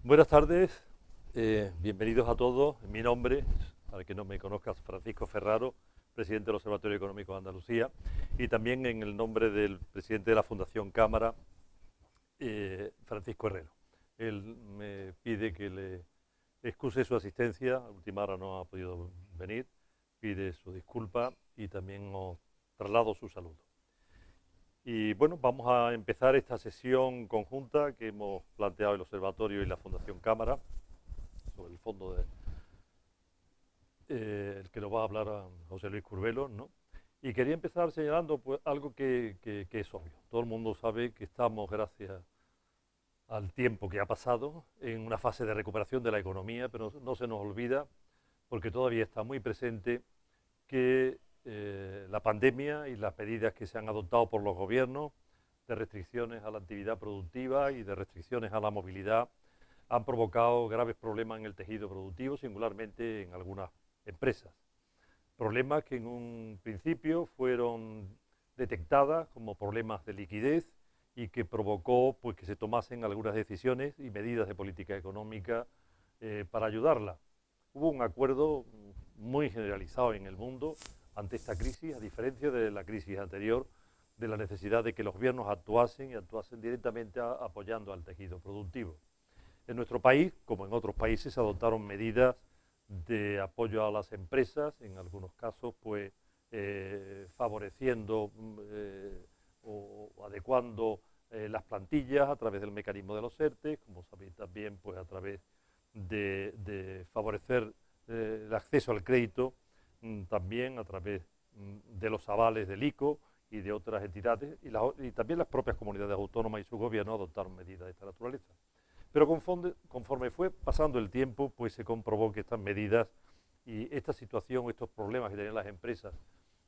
Buenas tardes, bienvenidos a todos. Mi nombre, para el que no me conozca, Francisco Ferraro, presidente del Observatorio Económico de Andalucía, y también en el nombre del presidente de la Fundación Cámara, Francisco Herrero. Él me pide que le excuse su asistencia, a última hora no ha podido venir, pide su disculpa y también os traslado su saludo. Y bueno, vamos a empezar esta sesión conjunta que hemos planteado el Observatorio y la Fundación Cámara sobre el fondo el que nos va a hablar a José Luis Curbelo, ¿no? Y quería empezar señalando pues, algo que es obvio. Todo el mundo sabe que estamos, gracias al tiempo que ha pasado, en una fase de recuperación de la economía, pero no se nos olvida, porque todavía está muy presente, que la pandemia y las medidas que se han adoptado por los gobiernos de restricciones a la actividad productiva y de restricciones a la movilidad han provocado graves problemas en el tejido productivo, singularmente en algunas empresas. Problemas que en un principio fueron detectadas como problemas de liquidez y que provocó pues, que se tomasen algunas decisiones y medidas de política económica para ayudarla. Hubo un acuerdo muy generalizado en el mundo ante esta crisis, a diferencia de la crisis anterior, de la necesidad de que los gobiernos actuasen y actuasen directamente apoyando al tejido productivo. En nuestro país, como en otros países, se adoptaron medidas de apoyo a las empresas, en algunos casos pues favoreciendo o adecuando las plantillas a través del mecanismo de los ERTE, como sabéis también pues a través de favorecer el acceso al crédito, también a través de los avales del ICO y de otras entidades, y también las propias comunidades autónomas y sus gobiernos adoptaron medidas de esta naturaleza. Pero conforme fue pasando el tiempo, pues se comprobó que estas medidas y esta situación, estos problemas que tenían las empresas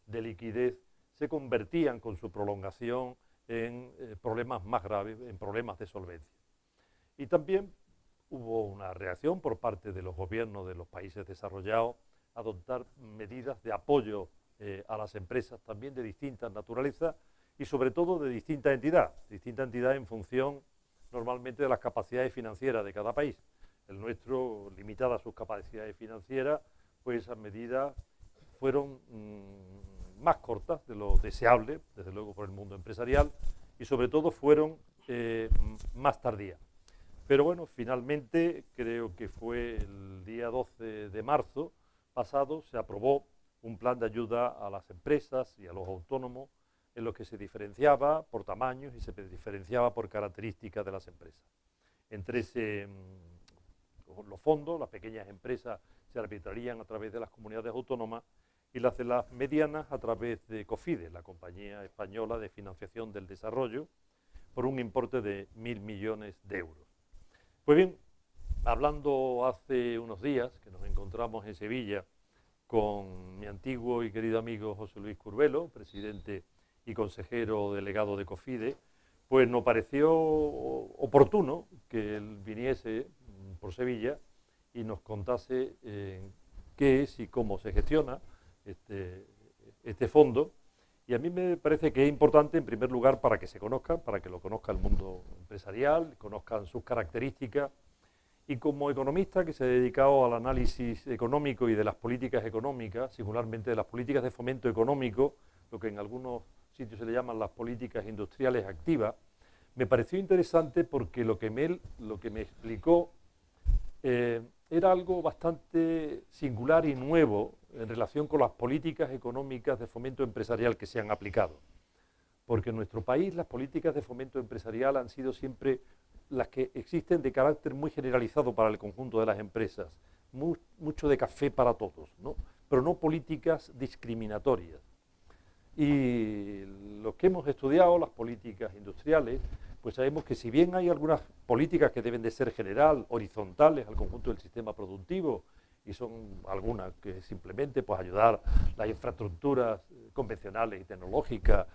de liquidez, se convertían con su prolongación en problemas más graves, en problemas de solvencia. Y también hubo una reacción por parte de los gobiernos de los países desarrollados a adoptar medidas de apoyo a las empresas también de distintas naturalezas y sobre todo de distinta entidad en función normalmente de las capacidades financieras de cada país. El nuestro, limitada a sus capacidades financieras, pues esas medidas fueron más cortas de lo deseable, desde luego por el mundo empresarial, y sobre todo fueron más tardías. Pero bueno, finalmente, creo que fue el día 12 de marzo pasado, se aprobó un plan de ayuda a las empresas y a los autónomos en lo que se diferenciaba por tamaños y se diferenciaba por características de las empresas. Entre los fondos, las pequeñas empresas se arbitrarían a través de las comunidades autónomas y las de las medianas a través de COFIDE, la Compañía Española de Financiación del Desarrollo, por un importe de 1.000 millones de euros. Pues bien, hablando hace unos días que nos encontramos en Sevilla con mi antiguo y querido amigo José Luis Curbelo, presidente y consejero delegado de COFIDE, pues nos pareció oportuno que él viniese por Sevilla y nos contase qué es y cómo se gestiona este fondo. Y a mí me parece que es importante, en primer lugar, para que se conozca, para que lo conozca el mundo empresarial, conozcan sus características. Y como economista que se ha dedicado al análisis económico y de las políticas económicas, singularmente de las políticas de fomento económico, lo que en algunos sitios se le llaman las políticas industriales activas, me pareció interesante porque lo que me explicó era algo bastante singular y nuevo en relación con las políticas económicas de fomento empresarial que se han aplicado. Porque en nuestro país las políticas de fomento empresarial han sido siempre las que existen de carácter muy generalizado para el conjunto de las empresas, mucho de café para todos, ¿no? Pero no políticas discriminatorias. Y los que hemos estudiado las políticas industriales, pues sabemos que si bien hay algunas políticas que deben de ser general, horizontales al conjunto del sistema productivo, y son algunas que simplemente pues ayudar las infraestructuras convencionales y tecnológicas,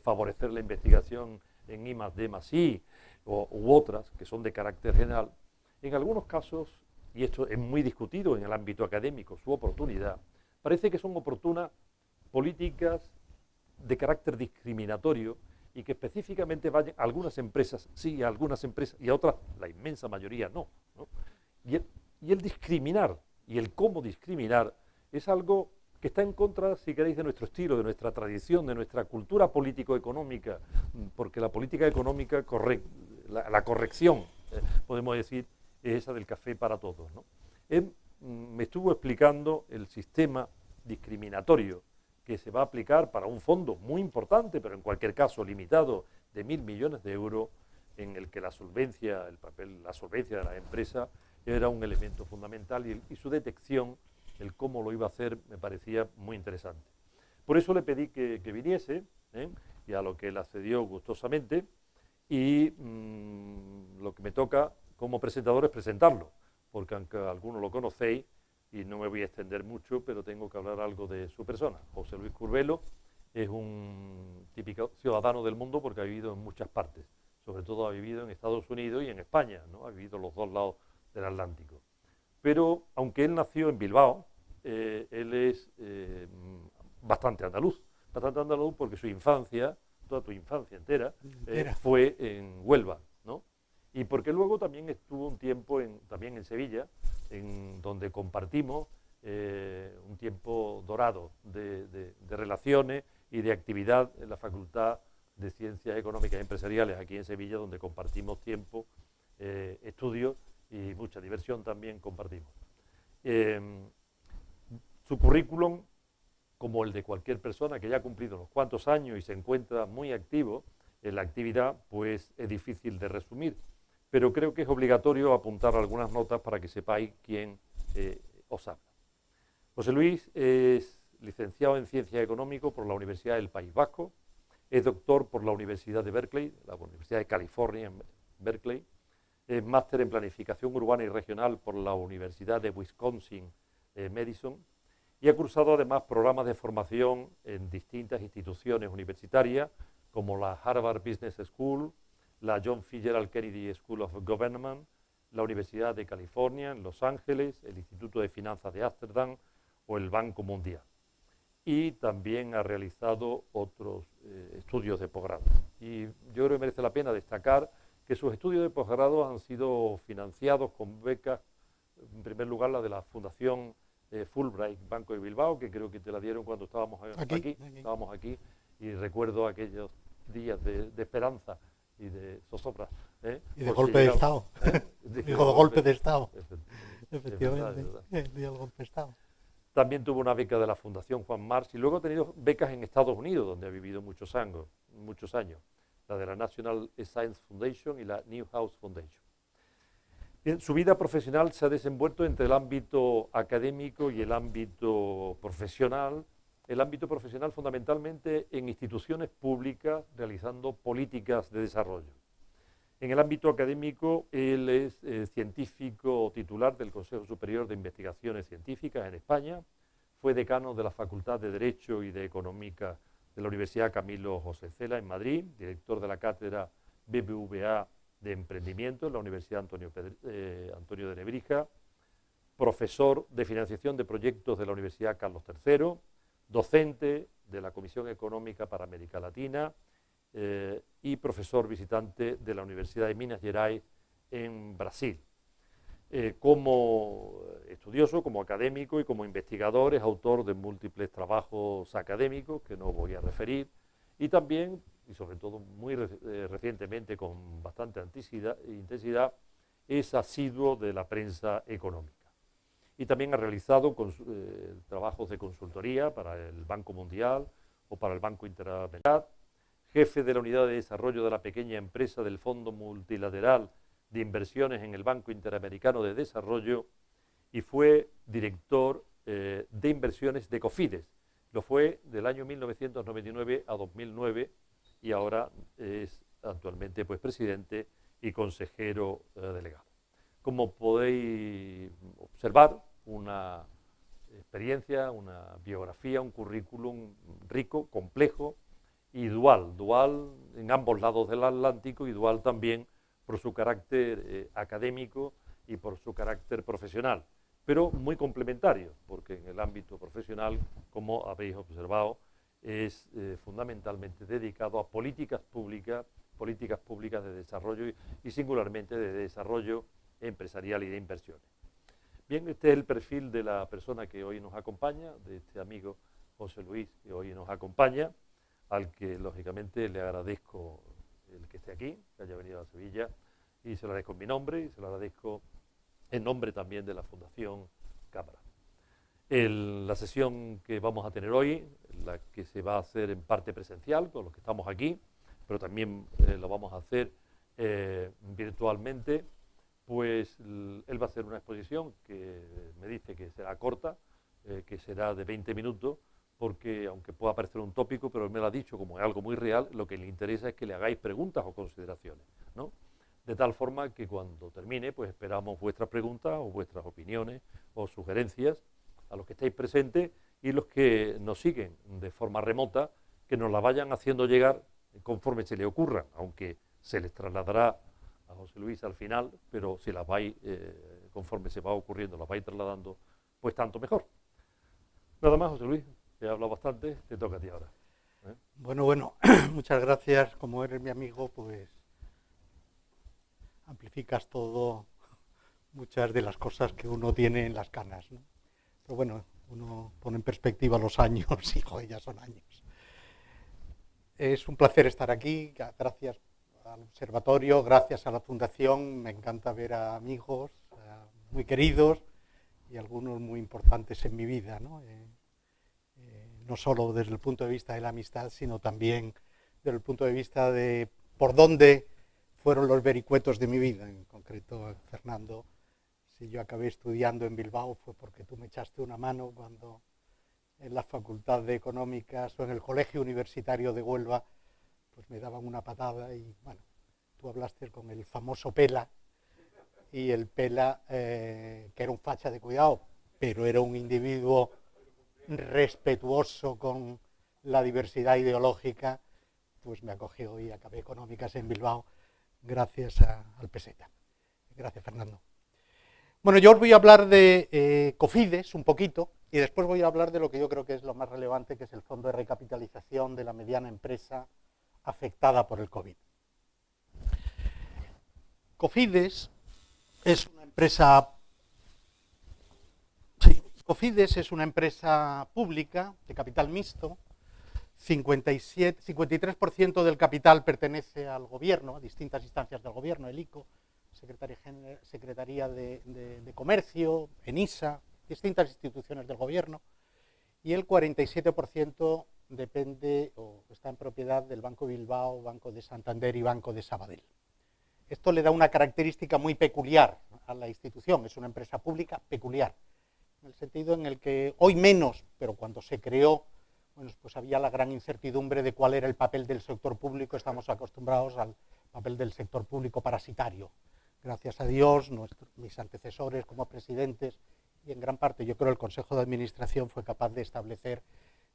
favorecer la investigación en I+D+I, u otras que son de carácter general, en algunos casos, y esto es muy discutido en el ámbito académico, su oportunidad, parece que son oportunas políticas de carácter discriminatorio y que específicamente vayan a algunas empresas, sí, a algunas empresas, y a otras, la inmensa mayoría, no. y el discriminar y el cómo discriminar es algo que está en contra, si queréis, de nuestro estilo, de nuestra tradición, de nuestra cultura político-económica, porque la política económica, la corrección, podemos decir, es esa del café para todos, ¿no? Él me estuvo explicando el sistema discriminatorio que se va a aplicar para un fondo muy importante, pero en cualquier caso limitado, de 1.000 millones de euros, en el que la solvencia, la solvencia de la empresa era un elemento fundamental y su detección, el cómo lo iba a hacer, me parecía muy interesante. Por eso le pedí que viniese, y a lo que él accedió gustosamente, y lo que me toca como presentador es presentarlo, porque aunque algunos lo conocéis, y no me voy a extender mucho, pero tengo que hablar algo de su persona. José Luis Curbelo es un típico ciudadano del mundo porque ha vivido en muchas partes, sobre todo ha vivido en Estados Unidos y en España, ¿no? Ha vivido los dos lados del Atlántico. Pero aunque él nació en Bilbao, él es bastante andaluz porque su infancia, toda tu infancia entera, fue en Huelva, ¿no? Y porque luego también estuvo un tiempo también en Sevilla, donde compartimos un tiempo dorado de relaciones y de actividad en la Facultad de Ciencias Económicas y Empresariales aquí en Sevilla, donde compartimos tiempo, estudios y mucha diversión también compartimos. Su currículum, como el de cualquier persona que ya ha cumplido unos cuantos años y se encuentra muy activo en la actividad, pues es difícil de resumir, pero creo que es obligatorio apuntar algunas notas para que sepáis quién os habla. José Luis es licenciado en Ciencias Económicas por la Universidad del País Vasco, es doctor por la Universidad de Berkeley, la Universidad de California en Berkeley, es máster en Planificación Urbana y Regional por la Universidad de Wisconsin, Madison, y ha cursado además programas de formación en distintas instituciones universitarias, como la Harvard Business School, la John F. Kennedy School of Government, la Universidad de California en Los Ángeles, el Instituto de Finanzas de Ámsterdam o el Banco Mundial. Y también ha realizado otros estudios de posgrado. Y yo creo que merece la pena destacar que sus estudios de posgrado han sido financiados con becas, en primer lugar la de la Fundación Fulbright Banco de Bilbao, que creo que te la dieron cuando estábamos aquí, y recuerdo aquellos días de esperanza y de zozobra. Y de golpe de Estado. Digo, de golpe de Estado. Efectivamente, el día del golpe de Estado. También tuvo una beca de la Fundación Juan March y luego ha tenido becas en Estados Unidos, donde ha vivido muchos años, la de la National Science Foundation y la Newhouse Foundation. Bien, su vida profesional se ha desenvuelto entre el ámbito académico y el ámbito profesional fundamentalmente en instituciones públicas realizando políticas de desarrollo. En el ámbito académico, él es científico titular del Consejo Superior de Investigaciones Científicas en España, fue decano de la Facultad de Derecho y de Económica de la Universidad Camilo José Cela en Madrid, director de la cátedra BBVA de Emprendimiento en la Universidad Antonio de Nebrija, profesor de Financiación de Proyectos de la Universidad Carlos III, docente de la Comisión Económica para América Latina, y profesor visitante de la Universidad de Minas Gerais en Brasil. Como estudioso, como académico y como investigador es autor de múltiples trabajos académicos que no voy a referir y también, y sobre todo muy recientemente con bastante intensidad, es asiduo de la prensa económica. Y también ha realizado trabajos de consultoría para el Banco Mundial o para el Banco Interamericano, jefe de la Unidad de Desarrollo de la Pequeña Empresa del Fondo Multilateral de Inversiones en el Banco Interamericano de Desarrollo y fue director de inversiones de Cofidis. Lo fue del año 1999 a 2009 y ahora es actualmente pues, presidente y consejero delegado. Como podéis observar, una experiencia, una biografía, un currículum rico, complejo, y dual en ambos lados del Atlántico y dual también por su carácter académico y por su carácter profesional, pero muy complementario, porque en el ámbito profesional, como habéis observado, es fundamentalmente dedicado a políticas públicas de desarrollo y singularmente de desarrollo empresarial y de inversiones. Bien, este es el perfil de la persona que hoy nos acompaña, de este amigo José Luis que hoy nos acompaña, al que lógicamente le agradezco el que esté aquí, que haya venido a Sevilla, y se lo agradezco en mi nombre y se lo agradezco en nombre también de la Fundación Cámara. La sesión que vamos a tener hoy, la que se va a hacer en parte presencial con los que estamos aquí, pero también lo vamos a hacer virtualmente, pues él va a hacer una exposición que me dice que será corta, que será de 20 minutos, porque aunque pueda parecer un tópico, pero él me lo ha dicho como es algo muy real, lo que le interesa es que le hagáis preguntas o consideraciones, ¿no? De tal forma que cuando termine, pues esperamos vuestras preguntas o vuestras opiniones o sugerencias a los que estáis presentes y los que nos siguen de forma remota, que nos la vayan haciendo llegar conforme se le ocurran, aunque se les trasladará a José Luis al final, pero si las vais, conforme se va ocurriendo, las vais trasladando, pues tanto mejor. Nada más, José Luis, te he hablado bastante, te toca a ti ahora. Bueno, muchas gracias. Como eres mi amigo, pues amplificas todo, muchas de las cosas que uno tiene en las canas, ¿no? Pero bueno, uno pone en perspectiva los años y joder, ya son años. Es un placer estar aquí, gracias al observatorio, gracias a la fundación, me encanta ver a amigos muy queridos y algunos muy importantes en mi vida, ¿no? No solo desde el punto de vista de la amistad, sino también desde el punto de vista de por dónde fueron los vericuetos de mi vida. En concreto, Fernando, si yo acabé estudiando en Bilbao fue porque tú me echaste una mano cuando en la Facultad de Económicas o en el Colegio Universitario de Huelva pues me daban una patada y bueno, tú hablaste con el famoso Pela y el Pela, que era un facha de cuidado, pero era un individuo respetuoso con la diversidad ideológica, pues me acogió y acabé Económicas en Bilbao gracias al Peseta. Gracias, Fernando. Bueno, yo os voy a hablar de Cofides un poquito y después voy a hablar de lo que yo creo que es lo más relevante, que es el fondo de recapitalización de la mediana empresa afectada por el COVID. Cofides es una empresa... Cofides es una empresa pública de capital mixto, 53% del capital pertenece al gobierno, a distintas instancias del gobierno, el ICO, Secretaría de Comercio, ENISA, distintas instituciones del gobierno, y el 47% depende o está en propiedad del Banco Bilbao, Banco de Santander y Banco de Sabadell. Esto le da una característica muy peculiar a la institución, es una empresa pública peculiar, en el sentido en el que hoy menos, pero cuando se creó, bueno, pues había la gran incertidumbre de cuál era el papel del sector público, estamos acostumbrados al papel del sector público parasitario. Gracias a Dios, mis antecesores como presidentes y en gran parte yo creo el Consejo de Administración fue capaz de establecer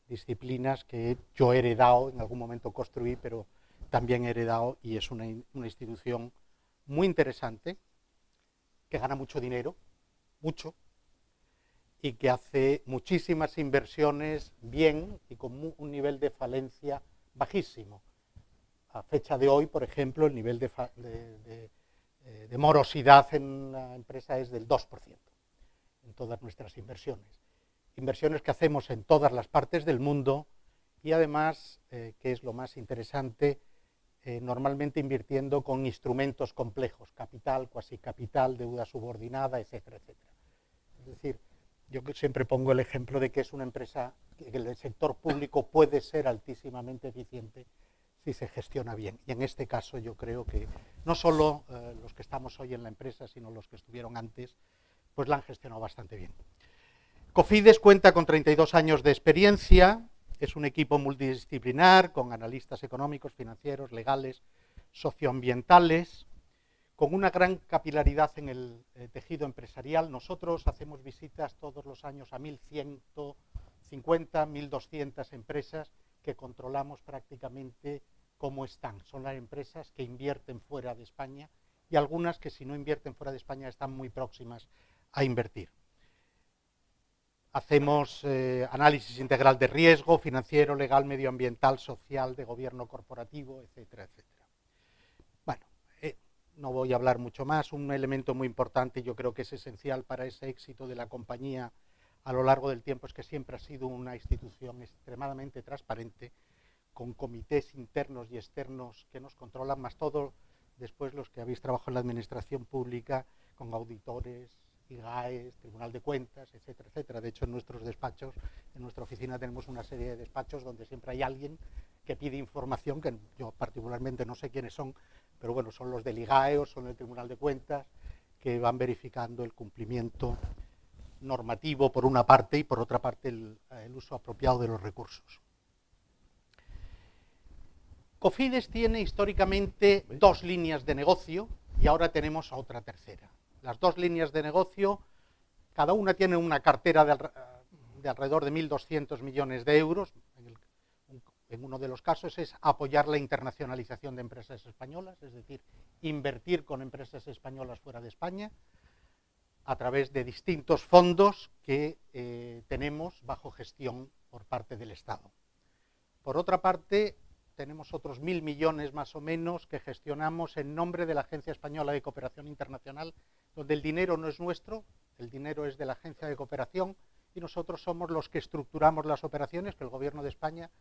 disciplinas que yo he heredado, en algún momento construí, pero también he heredado y es una institución muy interesante, que gana mucho dinero, mucho, y que hace muchísimas inversiones bien y con un nivel de falencia bajísimo. A fecha de hoy, por ejemplo, el nivel de morosidad en la empresa es del 2% en todas nuestras inversiones. Inversiones que hacemos en todas las partes del mundo y además, que es lo más interesante, normalmente invirtiendo con instrumentos complejos, capital, cuasi capital, deuda subordinada, etcétera, etcétera. Es decir, yo siempre pongo el ejemplo de que es una empresa que el sector público puede ser altísimamente eficiente si se gestiona bien. Y en este caso yo creo que no solo los que estamos hoy en la empresa, sino los que estuvieron antes, pues la han gestionado bastante bien. Cofides cuenta con 32 años de experiencia, es un equipo multidisciplinar con analistas económicos, financieros, legales, socioambientales, con una gran capilaridad en el tejido empresarial. Nosotros hacemos visitas todos los años a 1.150, 1.200 empresas que controlamos prácticamente cómo están. Son las empresas que invierten fuera de España y algunas que si no invierten fuera de España están muy próximas a invertir. Hacemos análisis integral de riesgo, financiero, legal, medioambiental, social, de gobierno corporativo, etcétera, etcétera. Bueno, no voy a hablar mucho más. Un elemento muy importante, yo creo que es esencial para ese éxito de la compañía a lo largo del tiempo, es que siempre ha sido una institución extremadamente transparente, con comités internos y externos que nos controlan, más todo después los que habéis trabajado en la administración pública, con auditores, IGAES, Tribunal de Cuentas, etcétera, etcétera. De hecho, en nuestros despachos, en nuestra oficina tenemos una serie de despachos donde siempre hay alguien que pide información, que yo particularmente no sé quiénes son, pero bueno, son los del IGAE o son el Tribunal de Cuentas, que van verificando el cumplimiento normativo por una parte y por otra parte el uso apropiado de los recursos. Cofides tiene históricamente dos líneas de negocio y ahora tenemos otra tercera. Las dos líneas de negocio, cada una tiene una cartera de alrededor de 1.200 millones de euros. En uno de los casos es apoyar la internacionalización de empresas españolas, es decir, invertir con empresas españolas fuera de España a través de distintos fondos que tenemos bajo gestión por parte del Estado. Por otra parte, tenemos otros 1.000 millones más o menos que gestionamos en nombre de la Agencia Española de Cooperación Internacional, donde el dinero no es nuestro, el dinero es de la Agencia de Cooperación y nosotros somos los que estructuramos las operaciones que el Gobierno de España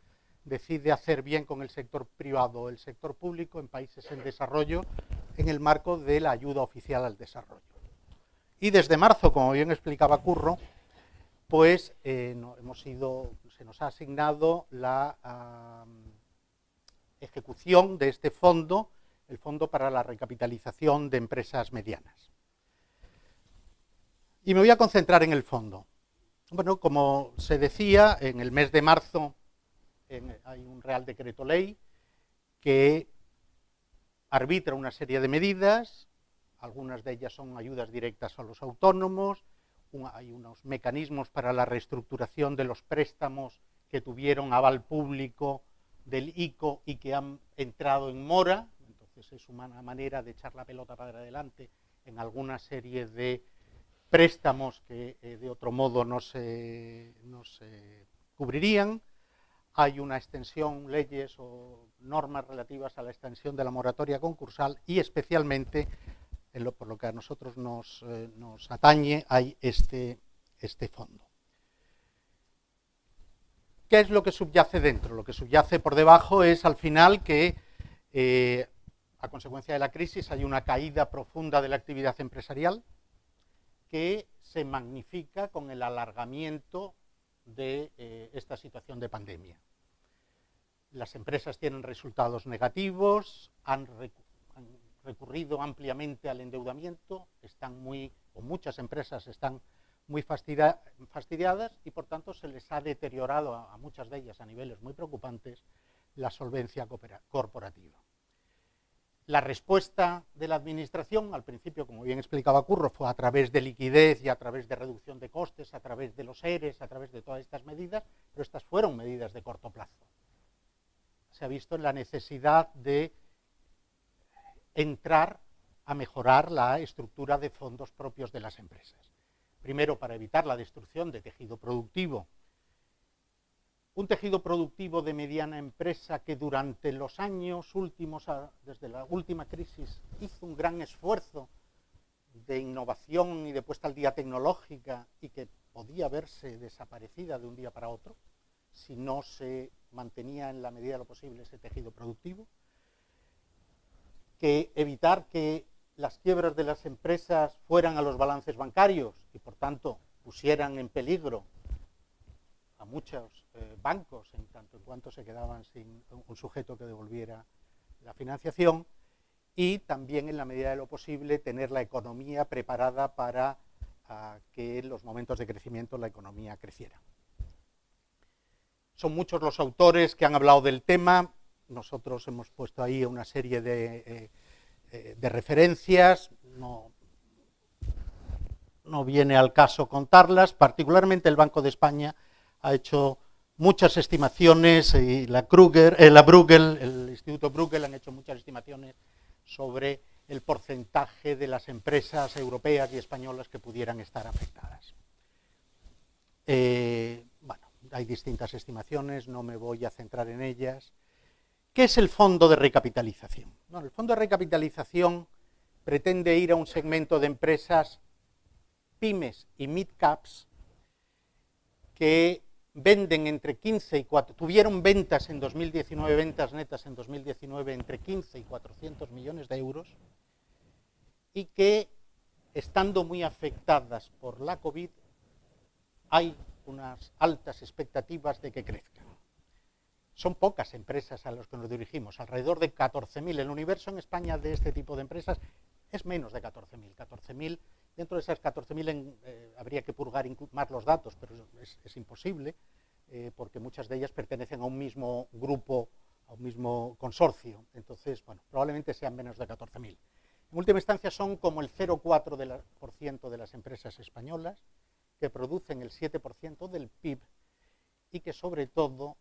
decide hacer bien con el sector privado o el sector público en países en desarrollo en el marco de la ayuda oficial al desarrollo. Y desde marzo, como bien explicaba Curro, pues se nos ha asignado la ejecución de este fondo, el Fondo para la Recapitalización de Empresas Medianas. Y me voy a concentrar en el fondo. Bueno, como se decía, en el mes de marzo hay un Real Decreto Ley que arbitra una serie de medidas, algunas de ellas son ayudas directas a los autónomos, hay unos mecanismos para la reestructuración de los préstamos que tuvieron aval público del ICO y que han entrado en mora, entonces es una manera de echar la pelota para adelante en alguna serie de préstamos que de otro modo no se cubrirían. Hay una extensión, leyes o normas relativas a la extensión de la moratoria concursal y especialmente, por lo que a nosotros nos atañe, hay este fondo. ¿Qué es lo que subyace dentro? Lo que subyace por debajo es al final que a consecuencia de la crisis hay una caída profunda de la actividad empresarial que se magnifica con el alargamiento de esta situación de pandemia. Las empresas tienen resultados negativos, han recurrido ampliamente al endeudamiento, muchas empresas están muy fastidiadas y por tanto se les ha deteriorado a muchas de ellas a niveles muy preocupantes la solvencia corporativa. La respuesta de la administración, al principio, como bien explicaba Curro, fue a través de liquidez y a través de reducción de costes, a través de los ERES, a través de todas estas medidas, pero estas fueron medidas de corto plazo. Se ha visto en la necesidad de entrar a mejorar la estructura de fondos propios de las empresas. Primero, para evitar la destrucción de tejido productivo. Un tejido productivo de mediana empresa que durante los años últimos, desde la última crisis, hizo un gran esfuerzo de innovación y de puesta al día tecnológica y que podía verse desaparecida de un día para otro si no se mantenía en la medida de lo posible ese tejido productivo. Que evitar que las quiebras de las empresas fueran a los balances bancarios y por tanto pusieran en peligro a muchos bancos en tanto en cuanto se quedaban sin un sujeto que devolviera la financiación, y también en la medida de lo posible tener la economía preparada para que en los momentos de crecimiento la economía creciera. Son muchos los autores que han hablado del tema, nosotros hemos puesto ahí una serie de referencias, no viene al caso contarlas. Particularmente el Banco de España ha hecho muchas estimaciones y el Instituto Bruegel han hecho muchas estimaciones sobre el porcentaje de las empresas europeas y españolas que pudieran estar afectadas. Bueno, hay distintas estimaciones, no me voy a centrar en ellas. ¿Qué es el fondo de recapitalización? Bueno, el fondo de recapitalización pretende ir a un segmento de empresas pymes y mid-caps que venden entre 15 y 4, tuvieron ventas en 2019, ventas netas en 2019 entre 15 y 400 millones de euros y que, estando muy afectadas por la COVID, hay unas altas expectativas de que crezcan. Son pocas empresas a las que nos dirigimos, alrededor de 14.000. El universo en España de este tipo de empresas es menos de 14.000. 14.000, dentro de esas 14.000 habría que purgar más los datos, pero es imposible, porque muchas de ellas pertenecen a un mismo grupo, a un mismo consorcio. Entonces, bueno, probablemente sean menos de 14.000. En última instancia son como el 0,4% de las empresas españolas, que producen el 7% del PIB y que sobre todo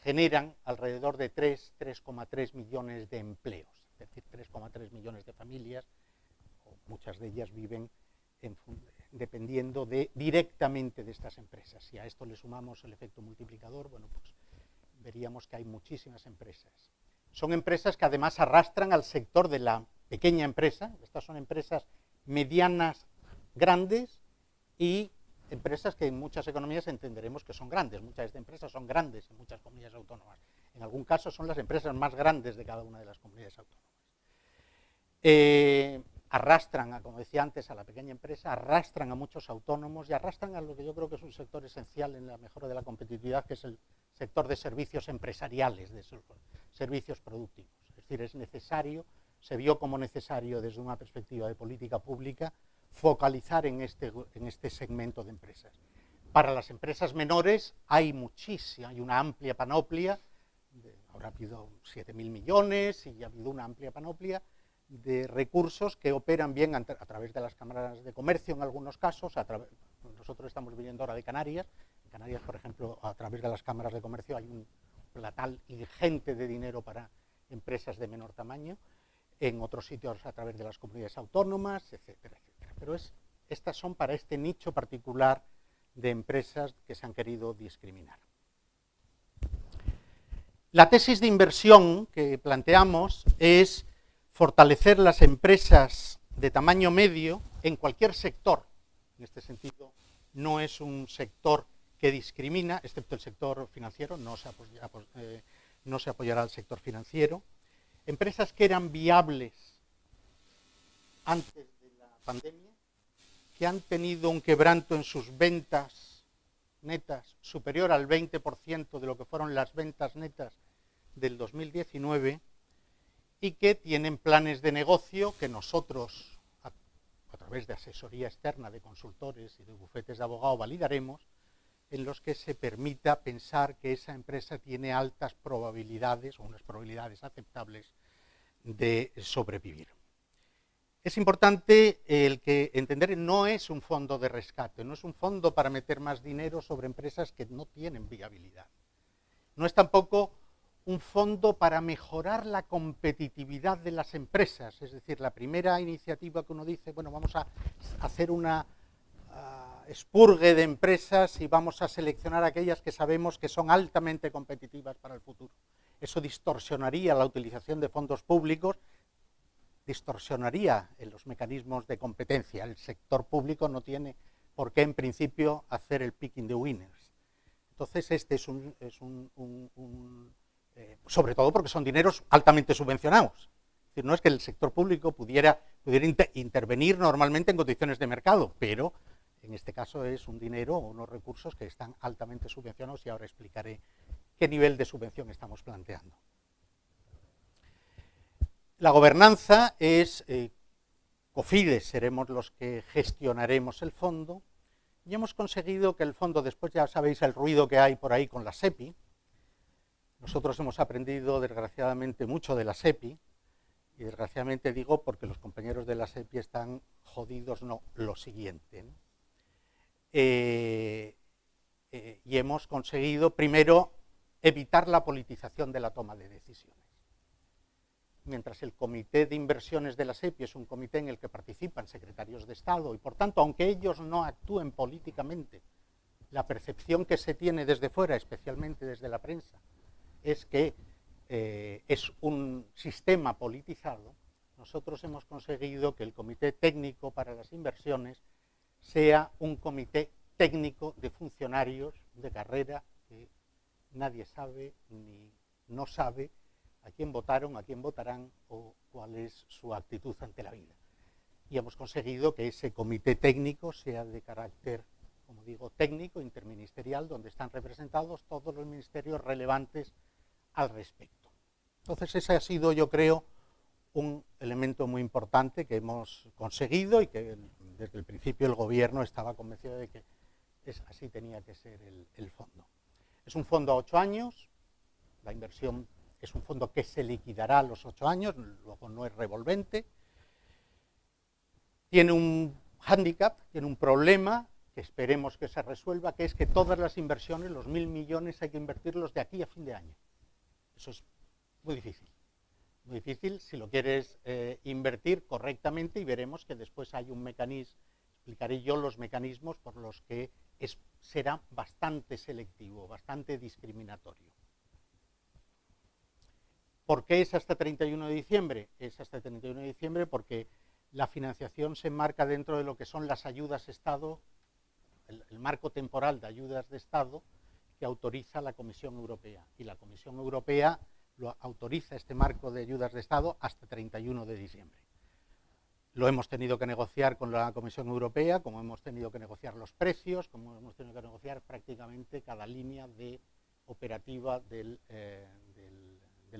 generan alrededor de 3,3 millones de empleos, es decir, 3,3 millones de familias, muchas de ellas viven dependiendo directamente de estas empresas. Si a esto le sumamos el efecto multiplicador, bueno, pues veríamos que hay muchísimas empresas. Son empresas que además arrastran al sector de la pequeña empresa. Estas son empresas medianas, grandes, y empresas que en muchas economías entenderemos que son grandes. Muchas de estas empresas son grandes en muchas comunidades autónomas. En algún caso son las empresas más grandes de cada una de las comunidades autónomas. Arrastran, como decía antes, a la pequeña empresa, arrastran a muchos autónomos y arrastran a lo que yo creo que es un sector esencial en la mejora de la competitividad, que es el sector de servicios empresariales, de esos servicios productivos. Es decir, es necesario, se vio como necesario desde una perspectiva de política pública, focalizar en este segmento de empresas. Para las empresas menores hay una amplia panoplia, ahora ha habido 7.000 millones y ha habido una amplia panoplia de recursos que operan bien a través de las cámaras de comercio en algunos casos. Nosotros estamos viniendo ahora de Canarias. En Canarias, por ejemplo, a través de las cámaras de comercio hay un platal ingente de dinero para empresas de menor tamaño. En otros sitios a través de las comunidades autónomas, etcétera, etcétera. Pero estas son para este nicho particular de empresas que se han querido discriminar. La tesis de inversión que planteamos es fortalecer las empresas de tamaño medio en cualquier sector. En este sentido, no es un sector que discrimina, excepto el sector financiero, no se apoyará al sector financiero. Empresas que eran viables antes de la pandemia, que han tenido un quebranto en sus ventas netas superior al 20% de lo que fueron las ventas netas del 2019, y que tienen planes de negocio que nosotros, a través de asesoría externa de consultores y de bufetes de abogados, validaremos, en los que se permita pensar que esa empresa tiene altas probabilidades, o unas probabilidades aceptables, de sobrevivir. Es importante entender que no es un fondo de rescate, no es un fondo para meter más dinero sobre empresas que no tienen viabilidad. No es tampoco un fondo para mejorar la competitividad de las empresas. Es decir, la primera iniciativa que uno dice, bueno, vamos a hacer una expurgue de empresas y vamos a seleccionar aquellas que sabemos que son altamente competitivas para el futuro. Eso distorsionaría la utilización de fondos públicos, distorsionaría los mecanismos de competencia. El sector público no tiene por qué, en principio, hacer el picking the winners. Entonces, este es sobre todo porque son dineros altamente subvencionados. Es decir, no es que el sector público pudiera intervenir normalmente en condiciones de mercado, pero en este caso es un dinero o unos recursos que están altamente subvencionados, y ahora explicaré qué nivel de subvención estamos planteando. La gobernanza es Cofidis, seremos los que gestionaremos el fondo, y hemos conseguido que el fondo, después ya sabéis el ruido que hay por ahí con la SEPI. Nosotros hemos aprendido, desgraciadamente, mucho de la SEPI, y desgraciadamente digo porque los compañeros de la SEPI están jodidos, no, lo siguiente, ¿no? Y hemos conseguido, primero, evitar la politización de la toma de decisiones. Mientras el comité de inversiones de la SEPI es un comité en el que participan secretarios de Estado, y por tanto, aunque ellos no actúen políticamente, la percepción que se tiene desde fuera, especialmente desde la prensa, es que es un sistema politizado. nosotros hemos conseguido que el Comité Técnico para las Inversiones sea un comité técnico de funcionarios de carrera que nadie sabe ni no sabe a quién votaron, a quién votarán o cuál es su actitud ante la vida. Y hemos conseguido que ese comité técnico sea de carácter, como digo, técnico, interministerial, donde están representados todos los ministerios relevantes al respecto. Entonces ese ha sido, yo creo, un elemento muy importante que hemos conseguido y que desde el principio el gobierno estaba convencido de que así tenía que ser el fondo. Es un fondo a 8 años, la inversión es un fondo que se liquidará a los 8 años, luego no es revolvente. Tiene un hándicap, tiene un problema que esperemos que se resuelva, que es que todas las inversiones, los 1.000 millones, hay que invertirlos de aquí a fin de año. Eso es muy difícil. Muy difícil si lo quieres invertir correctamente, y veremos que después hay un mecanismo, explicaré yo los mecanismos por los que será bastante selectivo, bastante discriminatorio. ¿Por qué es hasta 31 de diciembre? Es hasta 31 de diciembre porque la financiación se enmarca dentro de lo que son las ayudas Estado, el marco temporal de ayudas de Estado que autoriza la Comisión Europea. Y la Comisión Europea lo autoriza, este marco de ayudas de Estado, hasta 31 de diciembre. Lo hemos tenido que negociar con la Comisión Europea, como hemos tenido que negociar los precios, como hemos tenido que negociar prácticamente cada línea de operativa del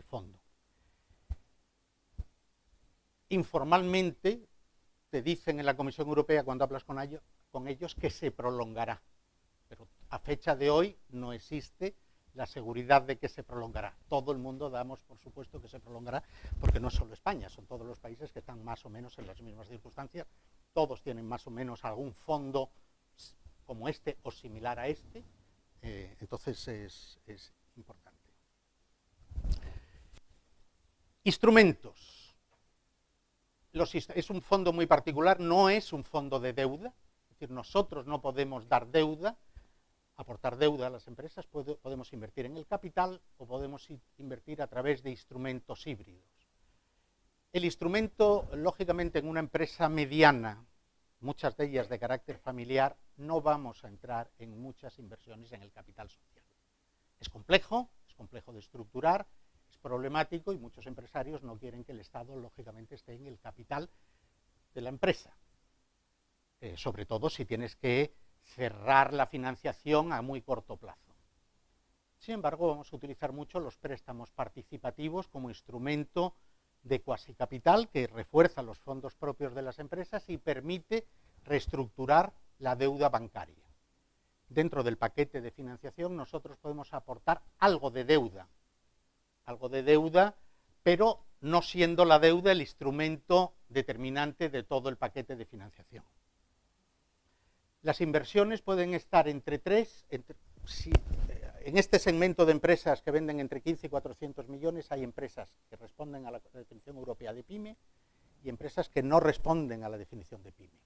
fondo. Informalmente te dicen en la Comisión Europea, cuando hablas con ellos, que se prolongará, pero a fecha de hoy no existe la seguridad de que se prolongará. Todo el mundo damos por supuesto que se prolongará, porque no es solo España, son todos los países que están más o menos en las mismas circunstancias, todos tienen más o menos algún fondo como este o similar a este, entonces es importante. Instrumentos. Es un fondo muy particular, no es un fondo de deuda, es decir, nosotros no podemos dar deuda, aportar deuda a las empresas, podemos invertir en el capital o podemos invertir a través de instrumentos híbridos. El instrumento, lógicamente, en una empresa mediana, muchas de ellas de carácter familiar, no vamos a entrar en muchas inversiones en el capital social. Es complejo de estructurar, es problemático y muchos empresarios no quieren que el Estado, lógicamente, esté en el capital de la empresa. Sobre todo si tienes que cerrar la financiación a muy corto plazo. Sin embargo, vamos a utilizar mucho los préstamos participativos como instrumento de cuasi capital que refuerza los fondos propios de las empresas y permite reestructurar la deuda bancaria. Dentro del paquete de financiación nosotros podemos aportar algo de deuda, pero no siendo la deuda el instrumento determinante de todo el paquete de financiación. Las inversiones pueden estar en este segmento de empresas que venden entre 15 y 400 millones, hay empresas que responden a la definición europea de PYME y empresas que no responden a la definición de PYME.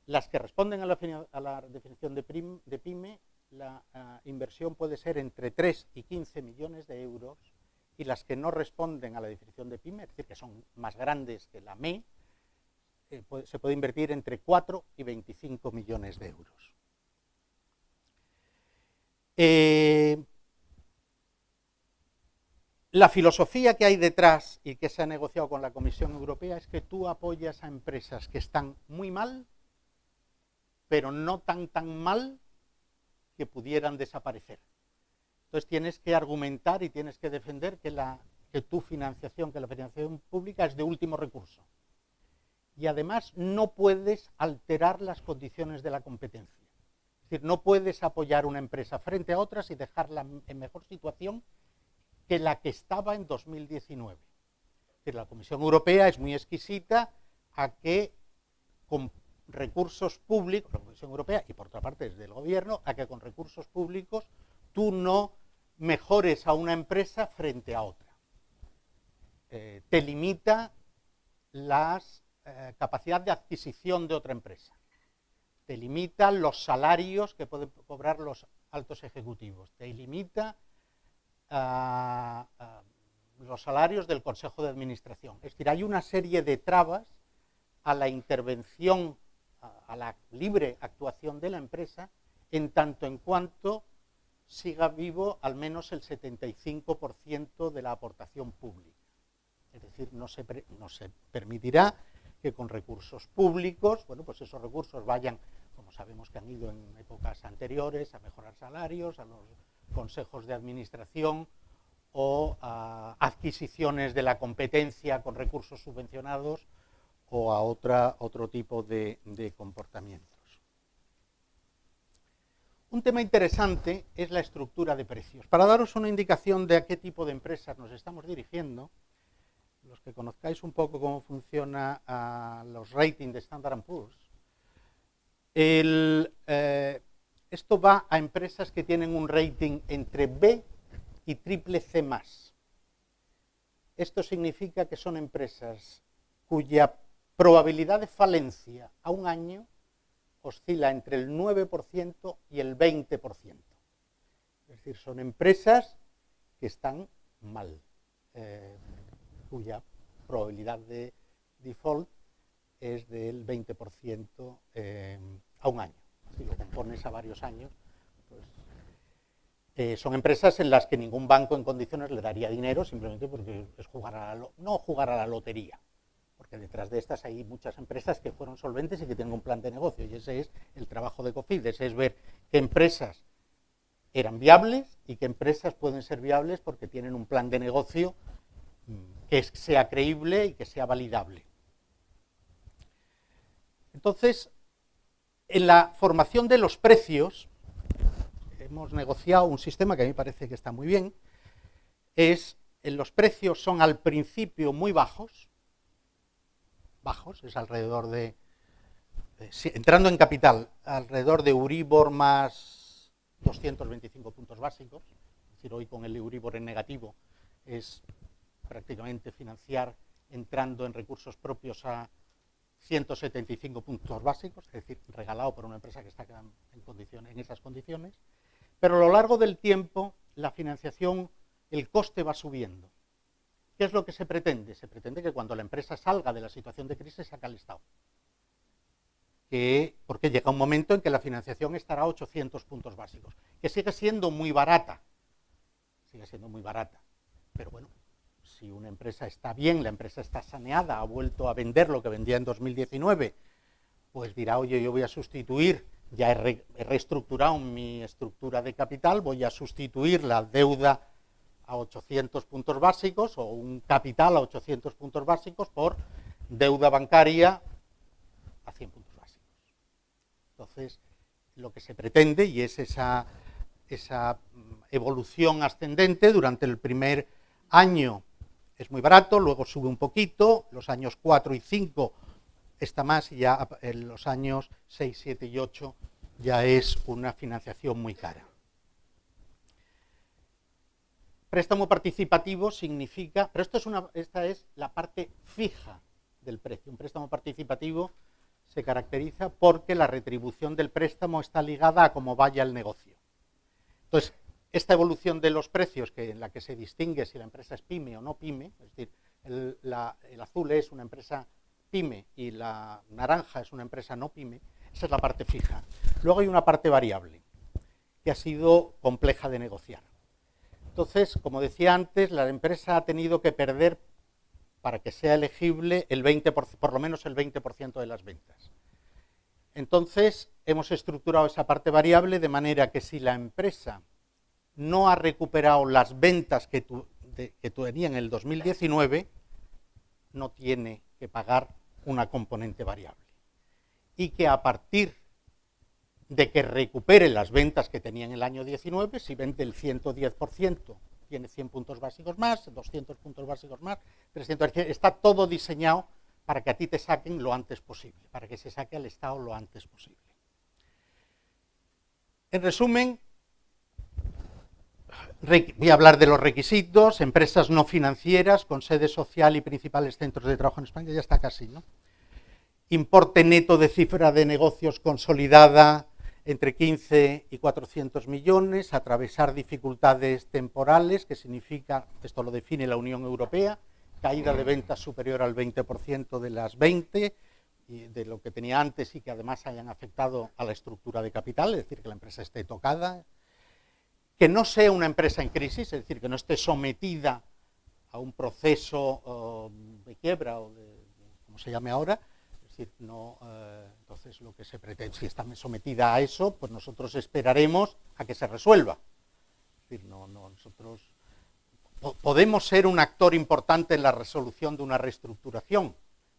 Las que responden a la definición de PYME, la inversión puede ser entre 3 y 15 millones de euros, y las que no responden a la definición de PYME, es decir, que son más grandes que la ME, se puede invertir entre 4 y 25 millones de euros. La filosofía que hay detrás y que se ha negociado con la Comisión Europea es que tú apoyas a empresas que están muy mal, pero no tan mal que pudieran desaparecer. Entonces tienes que argumentar y tienes que defender que la financiación pública es de último recurso. Y además no puedes alterar las condiciones de la competencia. Es decir, no puedes apoyar una empresa frente a otras y dejarla en mejor situación que la que estaba en 2019. Es decir, la Comisión Europea es muy exquisita a que con recursos públicos, la Comisión Europea y por otra parte desde el gobierno, a que con recursos públicos tú no mejores a una empresa frente a otra. Te limita las capacidad de adquisición de otra empresa. Te limita los salarios que pueden cobrar los altos ejecutivos. Te limita los salarios del Consejo de Administración. Es decir, hay una serie de trabas a la intervención, a la libre actuación de la empresa, en tanto en cuanto siga vivo al menos el 75% de la aportación pública. Es decir, no se permitirá que con recursos públicos, bueno, pues esos recursos vayan, como sabemos que han ido en épocas anteriores, a mejorar salarios, a los consejos de administración o a adquisiciones de la competencia con recursos subvencionados o a otro tipo de comportamientos. Un tema interesante es la estructura de precios. Para daros una indicación de a qué tipo de empresas nos estamos dirigiendo, los que conozcáis un poco cómo funciona los ratings de Standard & Poor's, esto va a empresas que tienen un rating entre B y triple C+. Esto significa que son empresas cuya probabilidad de falencia a un año oscila entre el 9% y el 20%. Es decir, son empresas que están mal, cuya probabilidad de default es del 20% a un año. Si lo compones a varios años, pues, son empresas en las que ningún banco en condiciones le daría dinero, simplemente porque es no jugar a la lotería. Porque detrás de estas hay muchas empresas que fueron solventes y que tienen un plan de negocio, y ese es el trabajo de Cofidis, es ver qué empresas eran viables y qué empresas pueden ser viables porque tienen un plan de negocio que sea creíble y que sea validable. Entonces, en la formación de los precios, hemos negociado un sistema que a mí me parece que está muy bien, los precios son al principio muy bajos, es alrededor entrando en capital, alrededor de Euribor más 225 puntos básicos, es decir, hoy con el Euribor en negativo es prácticamente financiar entrando en recursos propios a 175 puntos básicos, es decir, regalado por una empresa que está en esas condiciones, pero a lo largo del tiempo la financiación, el coste va subiendo. ¿Qué es lo que se pretende? Se pretende que cuando la empresa salga de la situación de crisis saque al Estado. Porque llega un momento en que la financiación estará a 800 puntos básicos, que sigue siendo muy barata, pero bueno, si una empresa está bien, la empresa está saneada, ha vuelto a vender lo que vendía en 2019, pues dirá, oye, yo voy a sustituir, ya he reestructurado mi estructura de capital, voy a sustituir la deuda a 800 puntos básicos o un capital a 800 puntos básicos por deuda bancaria a 100 puntos básicos. Entonces, lo que se pretende, y es esa evolución ascendente, durante el primer año es muy barato, luego sube un poquito, los años 4 y 5 está más, y ya en los años 6, 7 y 8 ya es una financiación muy cara. Préstamo participativo significa, pero esta es la parte fija del precio. Un préstamo participativo se caracteriza porque la retribución del préstamo está ligada a cómo vaya el negocio. Entonces, esta evolución de los precios, en la que se distingue si la empresa es pyme o no pyme, es decir, el azul es una empresa pyme y la naranja es una empresa no pyme, esa es la parte fija. Luego hay una parte variable, que ha sido compleja de negociar. Entonces, como decía antes, la empresa ha tenido que perder, para que sea elegible, por lo menos el 20% de las ventas. Entonces, hemos estructurado esa parte variable de manera que si la empresa no ha recuperado las ventas que tenía en el 2019, no tiene que pagar una componente variable. Y que a partir de que recupere las ventas que tenía en el año 19, si vende el 110%, tiene 100 puntos básicos más, 200 puntos básicos más, 300, está todo diseñado para que a ti te saquen lo antes posible, para que se saque al Estado lo antes posible. En resumen, voy a hablar de los requisitos: empresas no financieras con sede social y principales centros de trabajo en España, ya está casi, ¿no? Importe neto de cifra de negocios consolidada entre 15 y 400 millones, atravesar dificultades temporales, que significa, esto lo define la Unión Europea, caída de ventas superior al 20% de las 20, y de lo que tenía antes y que además hayan afectado a la estructura de capital, es decir, que la empresa esté tocada, que no sea una empresa en crisis, es decir, que no esté sometida a un proceso de quiebra o de como se llame ahora, es decir, no, entonces lo que se pretende, si está sometida a eso, pues nosotros esperaremos a que se resuelva. Es decir, nosotros podemos ser un actor importante en la resolución de una reestructuración,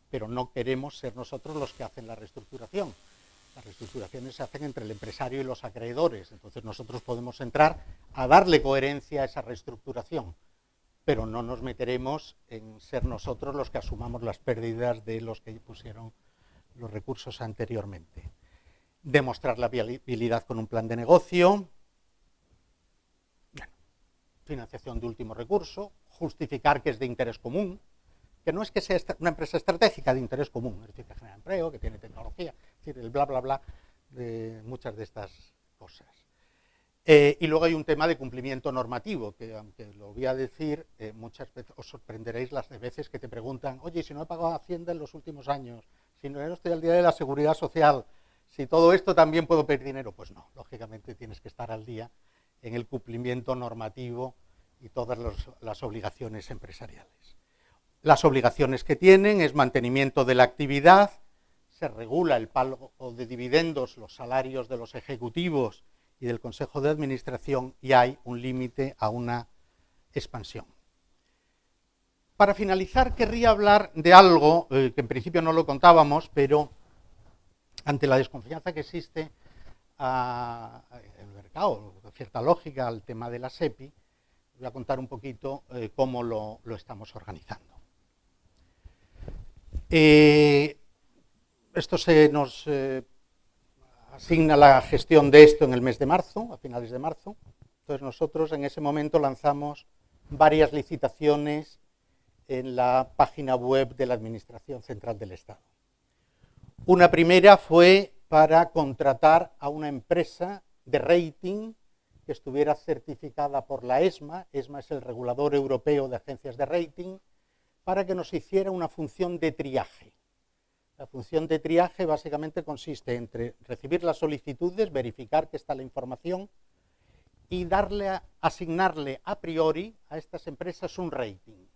pero no queremos ser nosotros los que hacen la reestructuración. Las reestructuraciones se hacen entre el empresario y los acreedores, entonces nosotros podemos entrar a darle coherencia a esa reestructuración, pero no nos meteremos en ser nosotros los que asumamos las pérdidas de los que pusieron los recursos anteriormente. Demostrar la viabilidad con un plan de negocio, bueno, financiación de último recurso, justificar que es de interés común, que no es que sea una empresa estratégica de interés común, es decir, que genera empleo, que tiene tecnología, es decir, el bla, bla, bla de muchas de estas cosas. Y luego hay un tema de cumplimiento normativo, que aunque lo voy a decir, muchas veces os sorprenderéis las de veces que te preguntan, oye, si no he pagado Hacienda en los últimos años, si no estoy al día de la Seguridad Social, si todo esto también puedo pedir dinero, pues no, lógicamente tienes que estar al día en el cumplimiento normativo y todas las obligaciones empresariales. Las obligaciones que tienen es mantenimiento de la actividad, se regula el pago de dividendos, los salarios de los ejecutivos y del Consejo de Administración, y hay un límite a una expansión. Para finalizar, querría hablar de algo que en principio no lo contábamos, pero ante la desconfianza que existe en el mercado, de cierta lógica al tema de la SEPI, voy a contar un poquito cómo lo estamos organizando. Esto se nos asigna la gestión de esto en el mes de marzo, a finales de marzo. Entonces nosotros en ese momento lanzamos varias licitaciones en la página web de la Administración Central del Estado. Una primera fue para contratar a una empresa de rating que estuviera certificada por la ESMA. ESMA es el regulador europeo de agencias de rating, para que nos hiciera una función de triaje. La función de triaje básicamente consiste entre recibir las solicitudes, verificar que está la información y asignarle a priori a estas empresas un rating.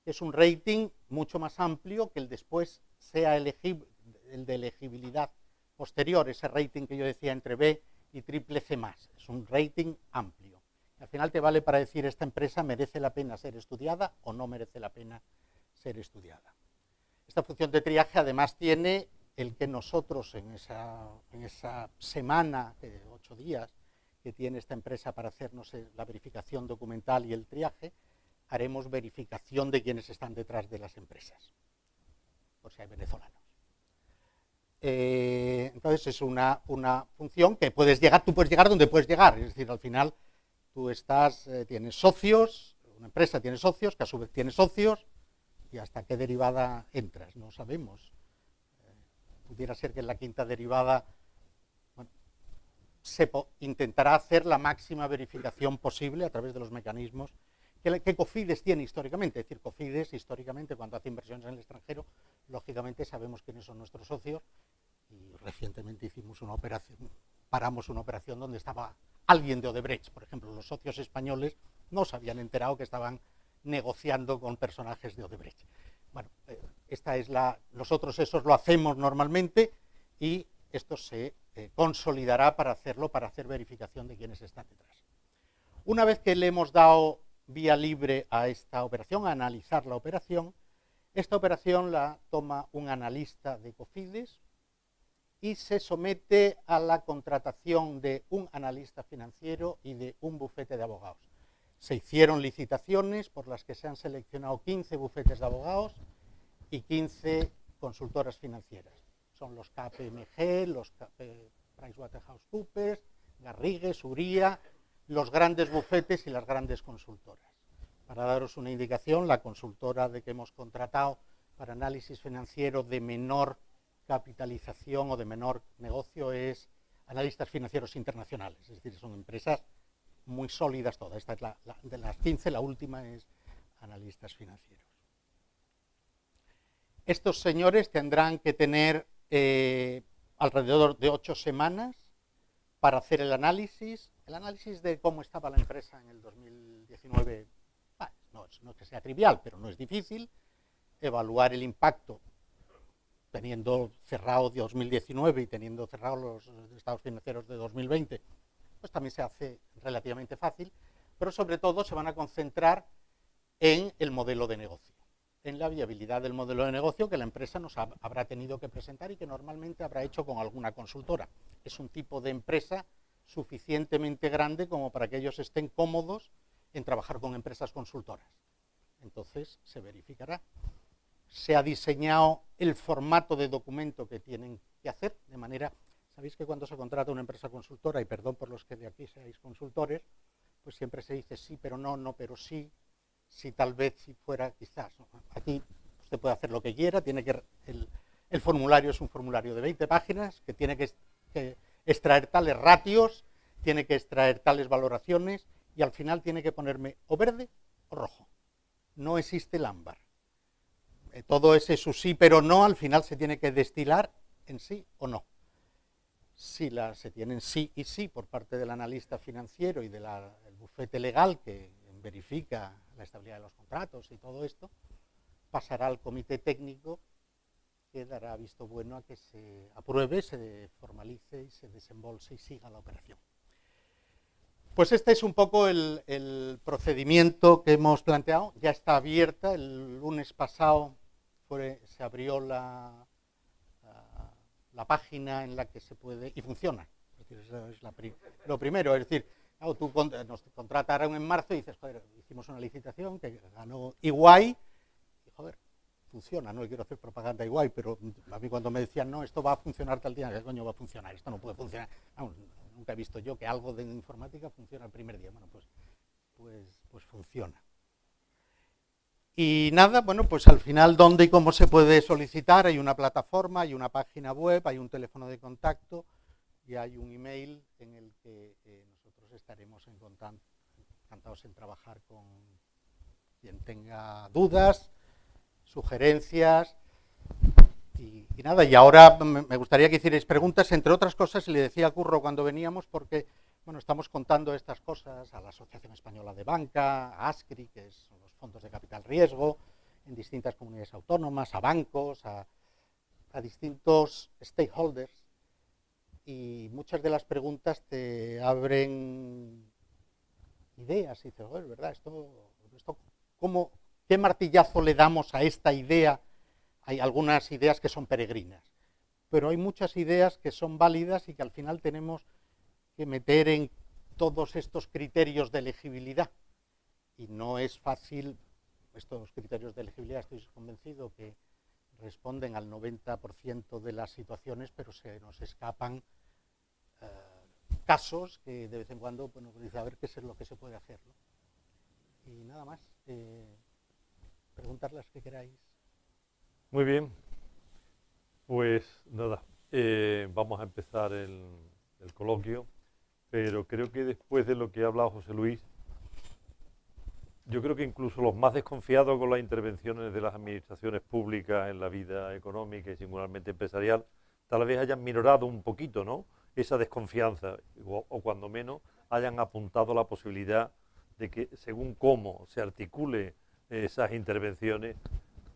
Es un rating mucho más amplio que el después sea el de elegibilidad posterior, ese rating que yo decía entre B y triple C+. Es un rating amplio. Al final te vale para decir esta empresa merece la pena ser estudiada o no merece la pena ser estudiada. Esta función de triaje además tiene el que nosotros en esa semana, 8 días, que tiene esta empresa para hacernos la verificación documental y el triaje, haremos verificación de quienes están detrás de las empresas, por si hay venezolanos. Entonces es una función que tú puedes llegar donde puedes llegar, es decir, al final tú tienes socios, una empresa tiene socios, que a su vez tiene socios, y hasta qué derivada entras, no sabemos. Pudiera ser que en la quinta derivada se intentará hacer la máxima verificación posible a través de los mecanismos que Cofides tiene históricamente. Es decir, Cofides históricamente cuando hace inversiones en el extranjero, lógicamente sabemos quiénes son nuestros socios, y recientemente paramos una operación donde estaba alguien de Odebrecht. Por ejemplo, los socios españoles no se habían enterado que estaban negociando con personajes de Odebrecht. Bueno, nosotros eso lo hacemos normalmente y esto se consolidará para hacer verificación de quiénes están detrás. Una vez que le hemos dado vía libre a esta operación, a analizar la operación, esta operación la toma un analista de Cofides y se somete a la contratación de un analista financiero y de un bufete de abogados. Se hicieron licitaciones por las que se han seleccionado 15 bufetes de abogados y 15 consultoras financieras. Son los KPMG, los PricewaterhouseCoopers, Garrigues, Uría, los grandes bufetes y las grandes consultoras. Para daros una indicación, la consultora que hemos contratado para análisis financiero de menor capitalización o de menor negocio es analistas financieros internacionales, es decir, son empresas muy sólidas todas. Esta es de las 15, la última es analistas financieros. Estos señores tendrán que tener alrededor de 8 semanas para hacer el análisis de cómo estaba la empresa en el 2019. No es que sea trivial, pero no es difícil. Evaluar el impacto teniendo cerrado 2019 y teniendo cerrados los estados financieros de 2020, pues también se hace relativamente fácil, pero sobre todo se van a concentrar en el modelo de negocio, en la viabilidad del modelo de negocio que la empresa nos habrá tenido que presentar y que normalmente habrá hecho con alguna consultora. Es un tipo de empresa suficientemente grande como para que ellos estén cómodos en trabajar con empresas consultoras. Entonces se verificará. Se ha diseñado el formato de documento que tienen que hacer, de manera, sabéis que cuando se contrata una empresa consultora, y perdón por los que de aquí seáis consultores, pues siempre se dice sí, pero no, no, pero sí, sí, tal vez, si fuera, quizás. Aquí usted puede hacer lo que quiera, tiene que el formulario es un formulario de 20 páginas que tiene que extraer tales ratios, tiene que extraer tales valoraciones y al final tiene que ponerme o verde o rojo. No existe el ámbar. Todo ese su sí pero no al final se tiene que destilar en sí o no. Si se tienen sí y sí por parte del analista financiero y del bufete legal que verifica la estabilidad de los contratos y todo esto, pasará al comité técnico que dará visto bueno a que se apruebe, se formalice y se desembolse y siga la operación. Pues este es un poco el procedimiento que hemos planteado. Ya está abierta. El lunes pasado se abrió la página en la que se puede, y funciona. Es decir, eso es lo primero. Es decir, claro, tú nos contrataron en marzo y dices, joder, hicimos una licitación que ganó EY, y joder, funciona. No quiero hacer propaganda EY, pero a mí cuando me decían, no, esto va a funcionar tal día, ¿qué coño va a funcionar? Esto no puede funcionar. Vamos, nunca he visto yo que algo de informática funciona el primer día. Bueno, pues funciona. Y nada, bueno, pues al final, ¿dónde y cómo se puede solicitar? Hay una plataforma, hay una página web, hay un teléfono de contacto y hay un email en el que nosotros estaremos encantados en trabajar con quien tenga dudas, sugerencias y nada. Y ahora me gustaría que hicierais preguntas, entre otras cosas, y le decía a Curro cuando veníamos, porque bueno, estamos contando estas cosas a la Asociación Española de Banca, a ASCRI, que son los fondos de capital riesgo, en distintas comunidades autónomas, a bancos, a distintos stakeholders, y muchas de las preguntas te abren ideas y dices, oh, es verdad, esto ¿qué martillazo le damos a esta idea? Hay algunas ideas que son peregrinas, pero hay muchas ideas que son válidas y que al final tenemos que meter en todos estos criterios de elegibilidad. Y no es fácil, estos criterios de elegibilidad estoy convencido que responden al 90% de las situaciones, pero se nos escapan casos que de vez en cuando, bueno, pues a ver qué es lo que se puede hacer, ¿no? Y nada más, preguntar las que queráis. Muy bien, pues nada, vamos a empezar el coloquio, pero creo que después de lo que ha hablado José Luis, yo creo que incluso los más desconfiados con las intervenciones de las administraciones públicas en la vida económica y singularmente empresarial, tal vez hayan minorado un poquito, ¿no?, esa desconfianza, o cuando menos hayan apuntado la posibilidad de que según cómo se articule esas intervenciones,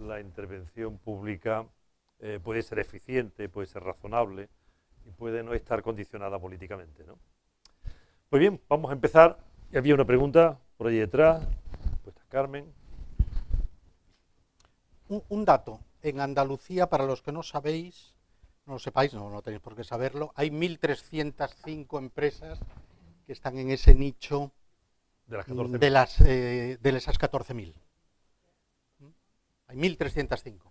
la intervención pública puede ser eficiente, puede ser razonable y puede no estar condicionada políticamente, ¿no? Pues bien, vamos a empezar. Había una pregunta por ahí detrás. Pues Carmen. Un dato. En Andalucía, para los que no sabéis, no lo sepáis, no tenéis por qué saberlo, hay 1.305 empresas que están en ese nicho de esas 14.000. Hay 1.305.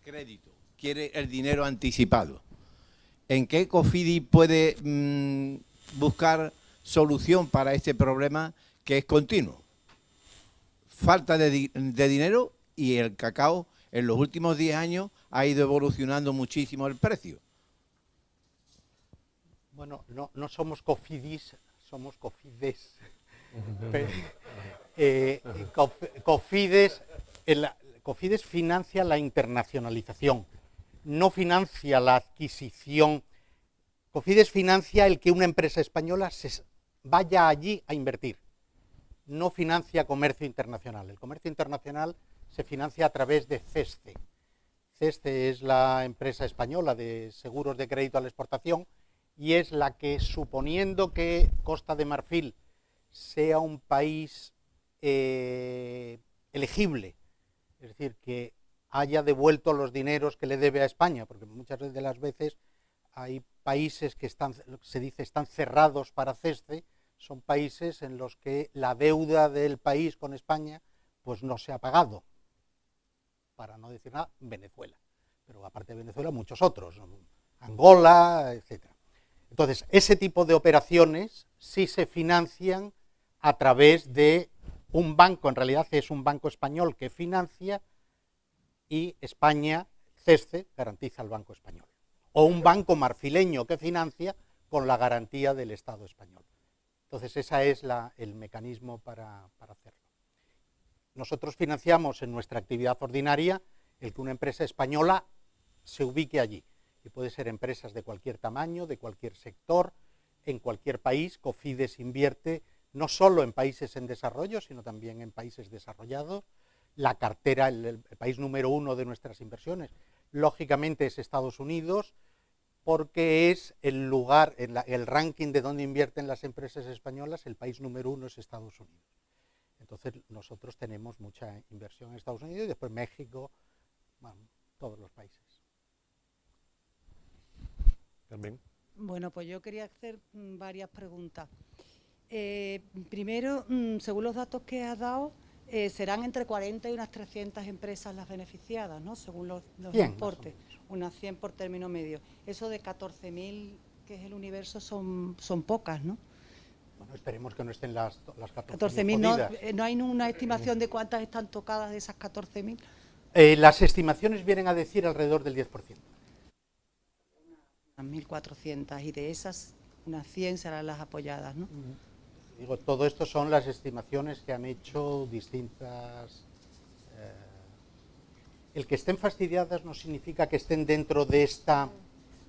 crédito, quiere el dinero anticipado. ¿En qué Cofidis puede buscar solución para este problema que es continuo? Falta de dinero, y el cacao en los últimos 10 años ha ido evolucionando muchísimo el precio. Bueno, no somos Cofidis, somos Cofides. Cofides financia la internacionalización, no financia la adquisición. Cofides financia el que una empresa española vaya allí a invertir. No financia comercio internacional. El comercio internacional se financia a través de CESCE. CESCE es la empresa española de seguros de crédito a la exportación y es la que, suponiendo que Costa de Marfil sea un país elegible, es decir, que haya devuelto los dineros que le debe a España, porque muchas de las veces hay países que se dice están cerrados para CESCE, son países en los que la deuda del país con España pues no se ha pagado, para no decir nada, Venezuela, pero aparte de Venezuela muchos otros, Angola, etc. Entonces, ese tipo de operaciones sí se financian a través de un banco, en realidad es un banco español que financia y España, CESCE, garantiza al banco español. O un banco marfileño que financia con la garantía del Estado español. Entonces, ese es el mecanismo para hacerlo. Nosotros financiamos en nuestra actividad ordinaria el que una empresa española se ubique allí. Y puede ser empresas de cualquier tamaño, de cualquier sector, en cualquier país. Cofides invierte no solo en países en desarrollo, sino también en países desarrollados. La cartera, el país número 1 de nuestras inversiones, lógicamente es Estados Unidos, porque es el lugar, el ranking de donde invierten las empresas españolas, el país número 1 es Estados Unidos. Entonces nosotros tenemos mucha inversión en Estados Unidos y después México, bueno, todos los países. También. Bueno, pues yo quería hacer varias preguntas. Primero, según los datos que has dado, serán entre 40 y unas 300 empresas las beneficiadas, ¿no? Según los importes, unas 100 por término medio. Eso de 14.000, que es el universo, son pocas, ¿no? Bueno, esperemos que no estén las 14.000. No hay una estimación de cuántas están tocadas de esas 14.000. Las estimaciones vienen a decir alrededor del 10%. Unas 1.400, y de esas unas 100 serán las apoyadas, ¿no? Digo, todo esto son las estimaciones que han hecho distintas... el que estén fastidiadas no significa que estén dentro de esta...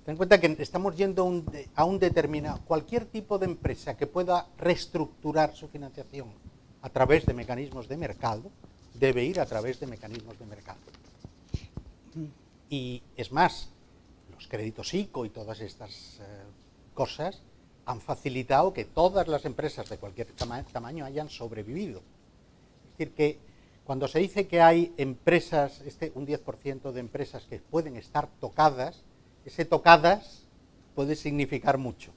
Ten en cuenta que estamos yendo a un determinado... Cualquier tipo de empresa que pueda reestructurar su financiación a través de mecanismos de mercado, debe ir a través de mecanismos de mercado. Y es más, los créditos ICO y todas estas cosas han facilitado que todas las empresas de cualquier tamaño hayan sobrevivido. Es decir, que cuando se dice que hay empresas, un 10% de empresas que pueden estar tocadas, ese tocadas puede significar mucho.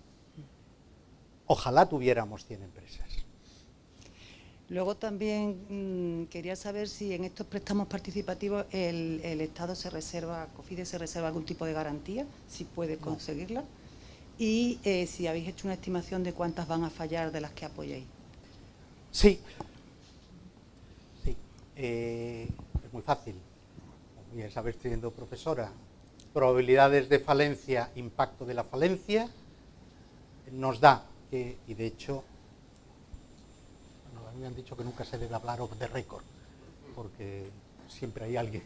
Ojalá tuviéramos 100 empresas. Luego también quería saber si en estos préstamos participativos el Estado Cofides se reserva algún tipo de garantía, si puede conseguirla, y si habéis hecho una estimación de cuántas van a fallar de las que apoyáis. Sí. Es muy fácil. Como ya sabéis, siendo profesora, probabilidades de falencia, impacto de la falencia, nos da que, y de hecho, me han dicho que nunca se debe hablar off the record, porque siempre hay alguien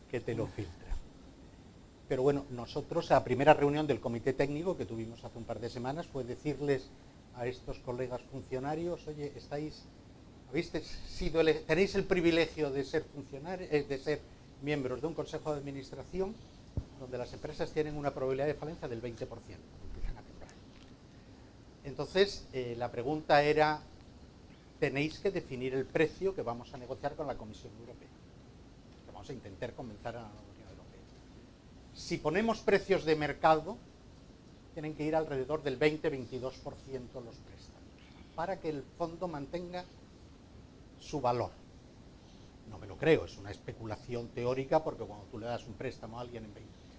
que te lo filtra. Pero bueno, nosotros, a la primera reunión del comité técnico que tuvimos hace un par de semanas, fue decirles a estos colegas funcionarios: oye, tenéis el privilegio de ser funcionarios, de ser miembros de un consejo de administración donde las empresas tienen una probabilidad de falencia del 20%. Empiezan a temblar. Entonces, la pregunta era: tenéis que definir el precio que vamos a negociar con la Comisión Europea. Que vamos a intentar convencer a la Unión Europea. Si ponemos precios de mercado, tienen que ir alrededor del 20-22% los préstamos, para que el fondo mantenga su valor. No me lo creo, es una especulación teórica, porque cuando tú le das un préstamo a alguien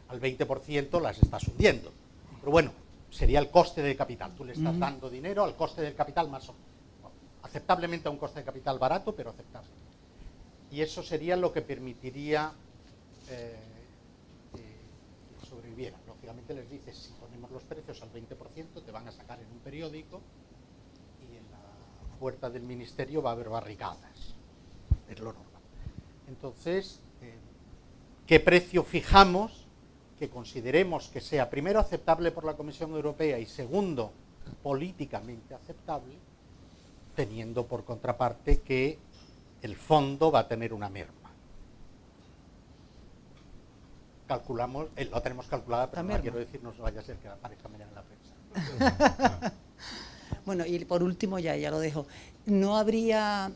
al 20%, las estás hundiendo. Pero bueno, sería el coste de capital. Tú le estás dando dinero al coste del capital más o menos. Aceptablemente a un coste de capital barato, pero aceptable. Y eso sería lo que permitiría que sobrevivieran. Lógicamente les dices, si ponemos los precios al 20%, te van a sacar en un periódico y en la puerta del ministerio va a haber barricadas. Es lo normal. Entonces, ¿qué precio fijamos que consideremos que sea, primero, aceptable por la Comisión Europea y, segundo, políticamente aceptable, teniendo por contraparte que el fondo va a tener una merma? Calculamos, lo tenemos calculada, pero no quiero decir, no vaya a ser que aparezca mañana en la prensa. Bueno, y por último, ya lo dejo, ¿no habría,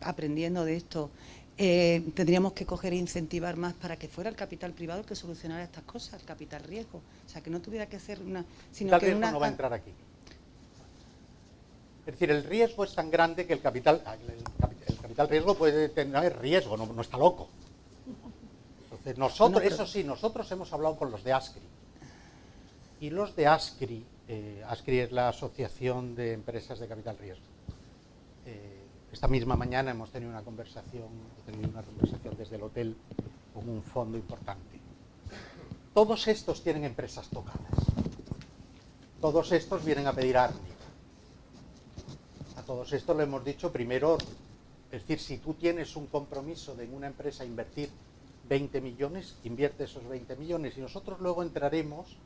aprendiendo de esto, tendríamos que coger e incentivar más para que fuera el capital privado el que solucionara estas cosas, el capital riesgo? O sea, que no tuviera que ser una... sino El que riesgo no va a entrar aquí. Es decir, el riesgo es tan grande que el capital riesgo puede tener riesgo, no está loco. Entonces, nosotros, eso sí, nosotros hemos hablado con los de ASCRI. Y los de ASCRI, ASCRI es la Asociación de Empresas de Capital Riesgo. Esta misma mañana hemos tenido una conversación desde el hotel con un fondo importante. Todos estos tienen empresas tocadas. Todos estos vienen a pedir ARNI. A todos estos le hemos dicho primero, es decir, si tú tienes un compromiso de en una empresa invertir 20 millones, invierte esos 20 millones y nosotros luego entraremos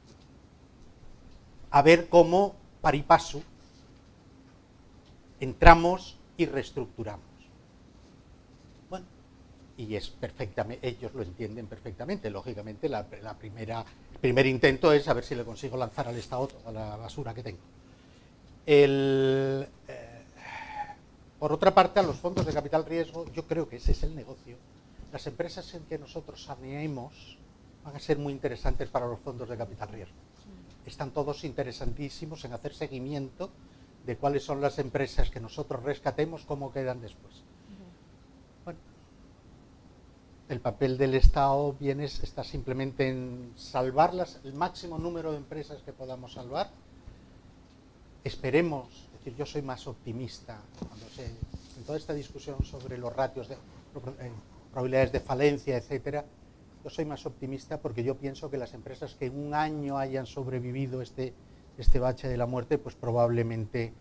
a ver cómo, pari passu, entramos y reestructuramos. Bueno, y es perfectamente, ellos lo entienden perfectamente. Lógicamente, el primer intento es a ver si le consigo lanzar al Estado toda la basura que tengo. Por otra parte, a los fondos de capital riesgo, yo creo que ese es el negocio. Las empresas en que nosotros saneemos van a ser muy interesantes para los fondos de capital riesgo. Están todos interesantísimos en hacer seguimiento de cuáles son las empresas que nosotros rescatemos, cómo quedan después. Bueno, el papel del Estado está simplemente en salvarlas, el máximo número de empresas que podamos salvar. Esperemos, es decir, yo soy más optimista en toda esta discusión sobre los ratios de probabilidades de falencia, etcétera. Yo soy más optimista porque yo pienso que las empresas que en un año hayan sobrevivido este bache de la muerte, pues probablemente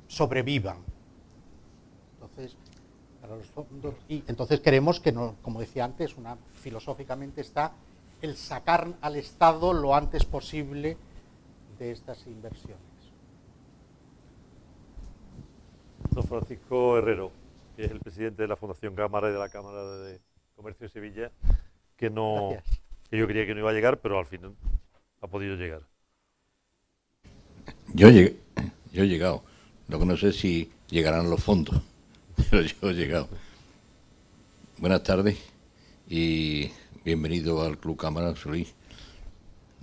sobrevivan. Entonces, para los fondos, y entonces queremos que, no, como decía antes, filosóficamente está el sacar al Estado lo antes posible de estas inversiones. Don Francisco Herrero, que es el presidente de la Fundación Cámara y de la Cámara de Comercio de Sevilla, que yo creía que no iba a llegar, pero al final ha podido llegar. Yo he llegado. Lo que no sé si llegarán los fondos, pero yo he llegado. Buenas tardes y bienvenido al Club Cámara, Solís.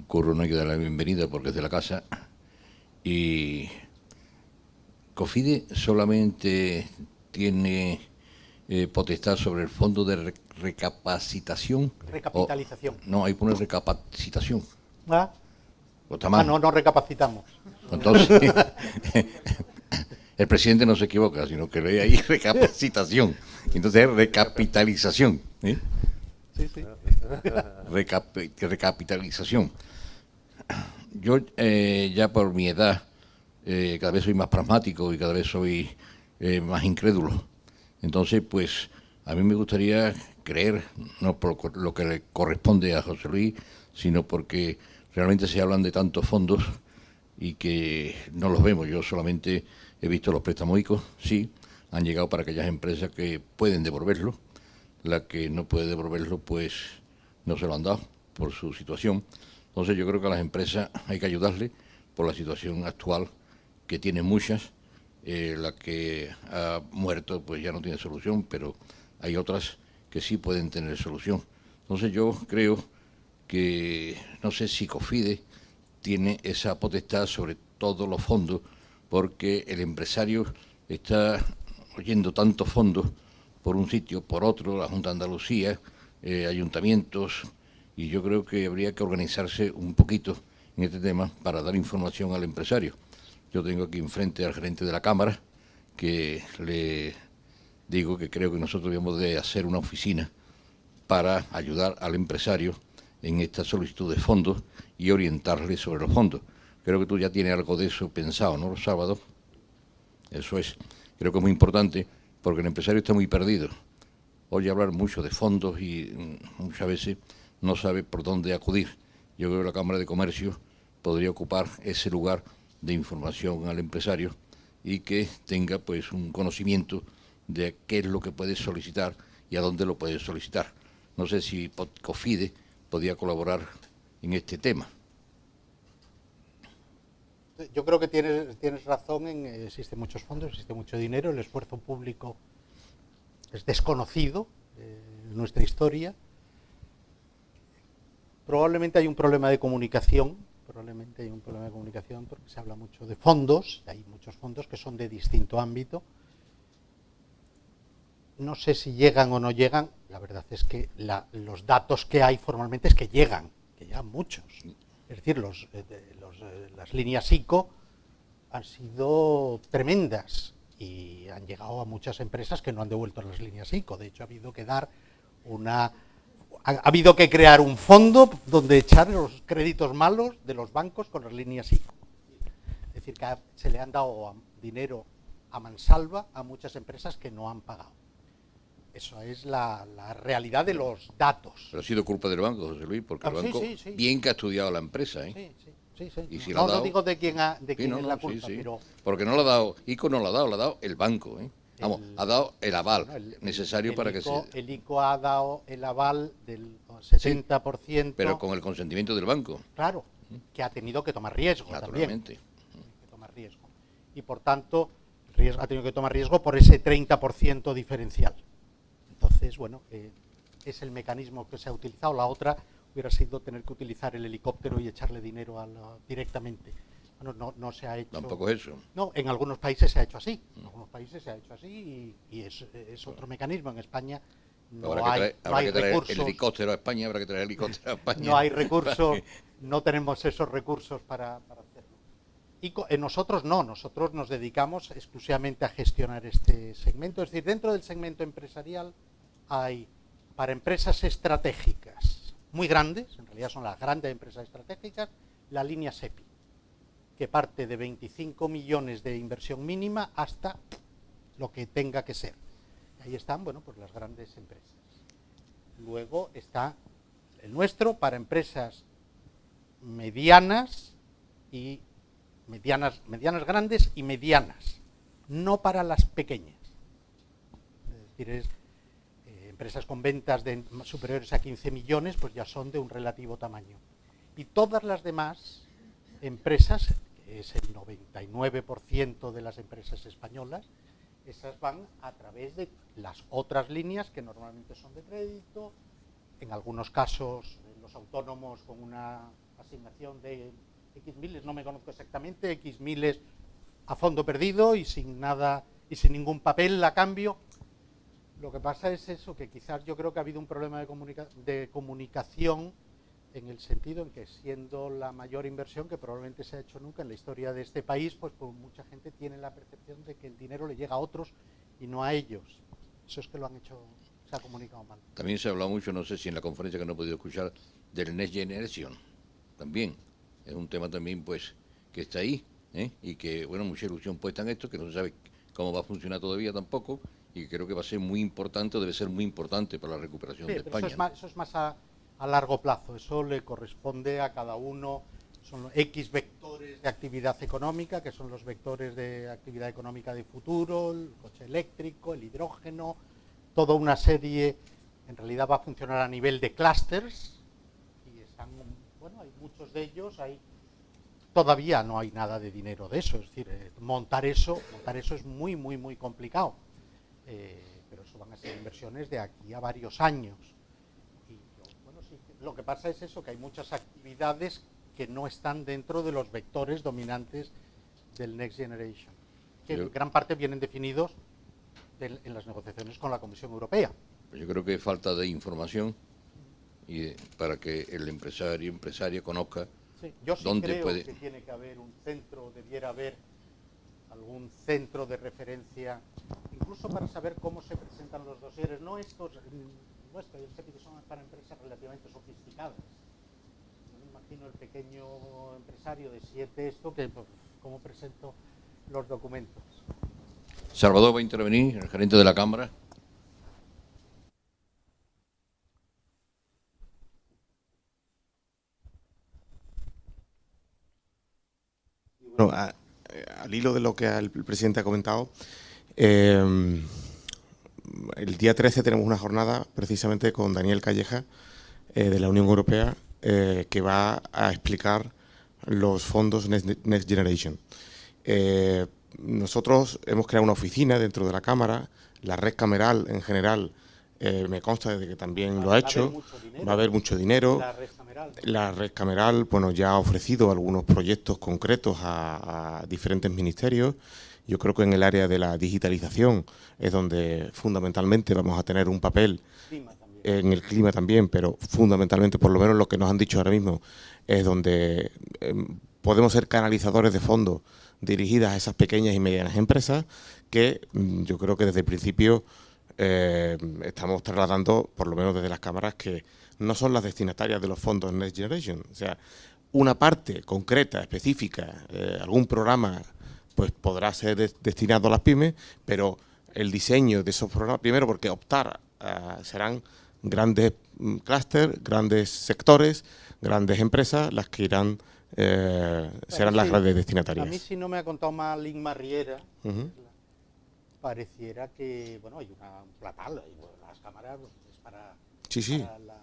Curro no hay que dar la bienvenida porque es de la casa. Y COFIDE solamente tiene potestad sobre el fondo de recapacitación. Recapitalización. No, ahí pone recapacitación. ¿Ah? No recapacitamos. Entonces, el presidente no se equivoca, sino que lee ahí recapacitación. Entonces es recapitalización. ¿Eh? Sí. Recapitalización. Yo ya por mi edad cada vez soy más pragmático y cada vez soy más incrédulo. Entonces, pues a mí me gustaría creer, no por lo que le corresponde a José Luis, sino porque realmente se hablan de tantos fondos y que no los vemos. Yo solamente he visto los préstamos ICO, sí, han llegado para aquellas empresas que pueden devolverlo. La que no puede devolverlo, pues no se lo han dado por su situación. Entonces yo creo que a las empresas hay que ayudarles por la situación actual, que tienen muchas. La que ha muerto pues ya no tiene solución, pero hay otras que sí pueden tener solución. Entonces yo creo que, no sé si COFIDE tiene esa potestad sobre todos los fondos, porque el empresario está oyendo tantos fondos por un sitio, por otro, la Junta de Andalucía, ayuntamientos, y yo creo que habría que organizarse un poquito en este tema para dar información al empresario. Yo tengo aquí enfrente al gerente de la Cámara, que le digo que creo que nosotros debemos de hacer una oficina para ayudar al empresario en esta solicitud de fondos y orientarle sobre los fondos. Creo que tú ya tienes algo de eso pensado, ¿no, Salvador? Eso es. Creo que es muy importante porque el empresario está muy perdido. Oye hablar mucho de fondos y muchas veces no sabe por dónde acudir. Yo creo que la Cámara de Comercio podría ocupar ese lugar de información al empresario y que tenga pues un conocimiento de qué es lo que puede solicitar y a dónde lo puede solicitar. No sé si COFIDE podía colaborar en este tema. Yo creo que tienes razón existen muchos fondos, existe mucho dinero, el esfuerzo público es desconocido en nuestra historia. Probablemente hay un problema de comunicación, porque se habla mucho de fondos, y hay muchos fondos que son de distinto ámbito. No sé si llegan o no llegan, la verdad es que los datos que hay formalmente es que llegan muchos. Es decir, las líneas ICO han sido tremendas y han llegado a muchas empresas que no han devuelto las líneas ICO. De hecho, ha habido que crear un fondo donde echar los créditos malos de los bancos con las líneas ICO. Es decir, que se le han dado dinero a mansalva a muchas empresas que no han pagado. Eso es la realidad de los datos. Pero ha sido culpa del banco, José Luis, porque el banco sí. bien que ha estudiado la empresa, ¿eh? Sí. Y si no digo de quién es la culpa, sí. Pero... Porque no lo ha dado, ICO no lo ha dado el banco, ¿eh? Vamos, ha dado el aval necesario para que se... El ICO ha dado el aval del 70%. Sí, pero con el consentimiento del banco. Claro, que ha tenido que tomar riesgo naturalmente. También. Y por tanto, ha tenido que tomar riesgo por ese 30% diferencial. Entonces, bueno, es el mecanismo que se ha utilizado. La otra hubiera sido tener que utilizar el helicóptero y echarle dinero directamente. Bueno, no se ha hecho... Tampoco es eso. No, en algunos países se ha hecho así. Y es otro mecanismo. En España habrá que traer recursos. El helicóptero a España, habrá que traer el helicóptero a España. No hay recursos, no tenemos esos recursos para hacerlo. Y nosotros nos dedicamos exclusivamente a gestionar este segmento. Es decir, dentro del segmento empresarial hay, para empresas estratégicas muy grandes, en realidad son las grandes empresas estratégicas, la línea SEPI, que parte de 25 millones de inversión mínima hasta lo que tenga que ser. Ahí están, bueno, pues las grandes empresas. Luego está el nuestro para empresas medianas grandes y medianas, no para las pequeñas. Es decir, empresas con ventas superiores a 15 millones, pues ya son de un relativo tamaño. Y todas las demás empresas, que es el 99% de las empresas españolas, esas van a través de las otras líneas que normalmente son de crédito, en algunos casos los autónomos con una asignación de X miles, no me conozco exactamente, X miles a fondo perdido y sin nada y sin ningún papel a cambio. Lo que pasa es eso, que quizás yo creo que ha habido un problema de comunicación, en el sentido en que, siendo la mayor inversión que probablemente se ha hecho nunca en la historia de este país, pues mucha gente tiene la percepción de que el dinero le llega a otros y no a ellos. Eso es que lo han hecho, se ha comunicado mal. También se ha hablado mucho, no sé si en la conferencia que no he podido escuchar, del Next Generation. También es un tema también pues que está ahí, ¿eh? Y que, bueno, mucha ilusión puesta en esto, que no se sabe cómo va a funcionar todavía tampoco, y creo que va a ser muy importante, debe ser muy importante para la recuperación de España. Eso es más a largo plazo, eso le corresponde a cada uno. Son los X vectores de actividad económica, que son los vectores de actividad económica de futuro, el coche eléctrico, el hidrógeno, toda una serie. En realidad va a funcionar a nivel de clústeres, y están, bueno, hay muchos de ellos, todavía no hay nada de dinero de eso, es decir, montar eso es muy, muy, muy complicado, pero eso van a ser inversiones de aquí a varios años. Lo que pasa es eso, que hay muchas actividades que no están dentro de los vectores dominantes del Next Generation, que en gran parte vienen definidos en las negociaciones con la Comisión Europea. Yo creo que es falta de información y para que el empresaria conozca Sí, yo sí dónde creo puede. que tiene que haber un centro, debiera haber algún centro de referencia, incluso para saber cómo se presentan los dosieres, no estos, yo sé que son para empresas relativamente sofisticadas. No me imagino el pequeño empresario de 7 que pues, cómo presento los documentos. Salvador va a intervenir, el gerente de la Cámara. Bueno, al hilo de lo que el presidente ha comentado, el día 13 tenemos una jornada precisamente con Daniel Calleja de la Unión Europea que va a explicar los fondos Next Generation. Nosotros hemos creado una oficina dentro de la Cámara, la red cameral en general me consta de que también lo ha hecho, va a haber mucho dinero. La red cameral bueno, ya ha ofrecido algunos proyectos concretos a diferentes ministerios. Yo creo que en el área de la digitalización es donde fundamentalmente vamos a tener un papel, en el clima también, pero fundamentalmente, por lo menos lo que nos han dicho ahora mismo, es donde podemos ser canalizadores de fondos dirigidas a esas pequeñas y medianas empresas que yo creo que desde el principio estamos trasladando, por lo menos desde las cámaras, que no son las destinatarias de los fondos Next Generation. O sea, una parte concreta, específica, algún programa, pues podrá ser destinado a las pymes, pero el diseño de esos programas, primero porque optar serán grandes clústeres, grandes sectores, grandes empresas las que irán, serán las grandes destinatarias. A mí, si no me ha contado mal Inma Riera, pareciera que, bueno, hay un platal, las cámaras es para, para la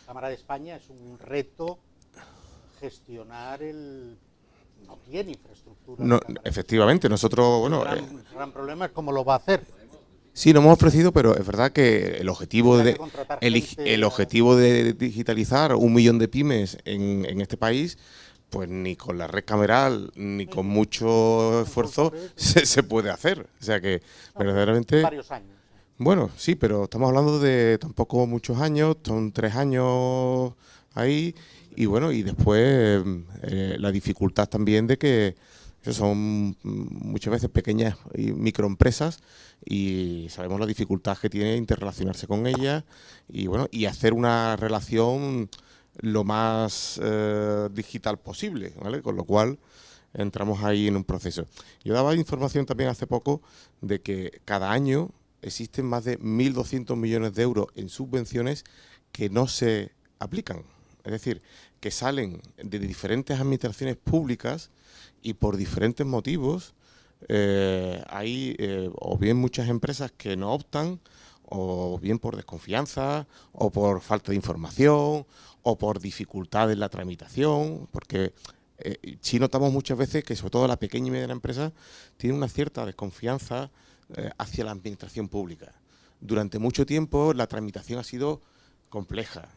Cámara de España es un reto gestionar no tiene infraestructura. No, efectivamente, nosotros, bueno... El gran problema es cómo lo va a hacer. Sí, lo hemos ofrecido, pero es verdad que el objetivo de digitalizar 1 millón de pymes en este país, pues ni con la red cameral ni con mucho esfuerzo se puede hacer. O sea que verdaderamente... Varios años. Bueno, sí, pero estamos hablando de tampoco muchos años, son 3 años ahí, y bueno, y después la dificultad también de que son muchas veces pequeñas y microempresas y sabemos la dificultad que tiene interrelacionarse con ellas y bueno, y hacer una relación lo más digital posible, ¿vale? Con lo cual entramos ahí en un proceso. Yo daba información también hace poco de que cada año existen más de 1.200 millones de euros en subvenciones que no se aplican. Es decir, que salen de diferentes administraciones públicas y por diferentes motivos hay o bien muchas empresas que no optan, o bien por desconfianza, o por falta de información, o por dificultad en la tramitación, porque sí notamos muchas veces que sobre todo la pequeña y mediana empresa tiene una cierta desconfianza hacia la administración pública. Durante mucho tiempo la tramitación ha sido compleja.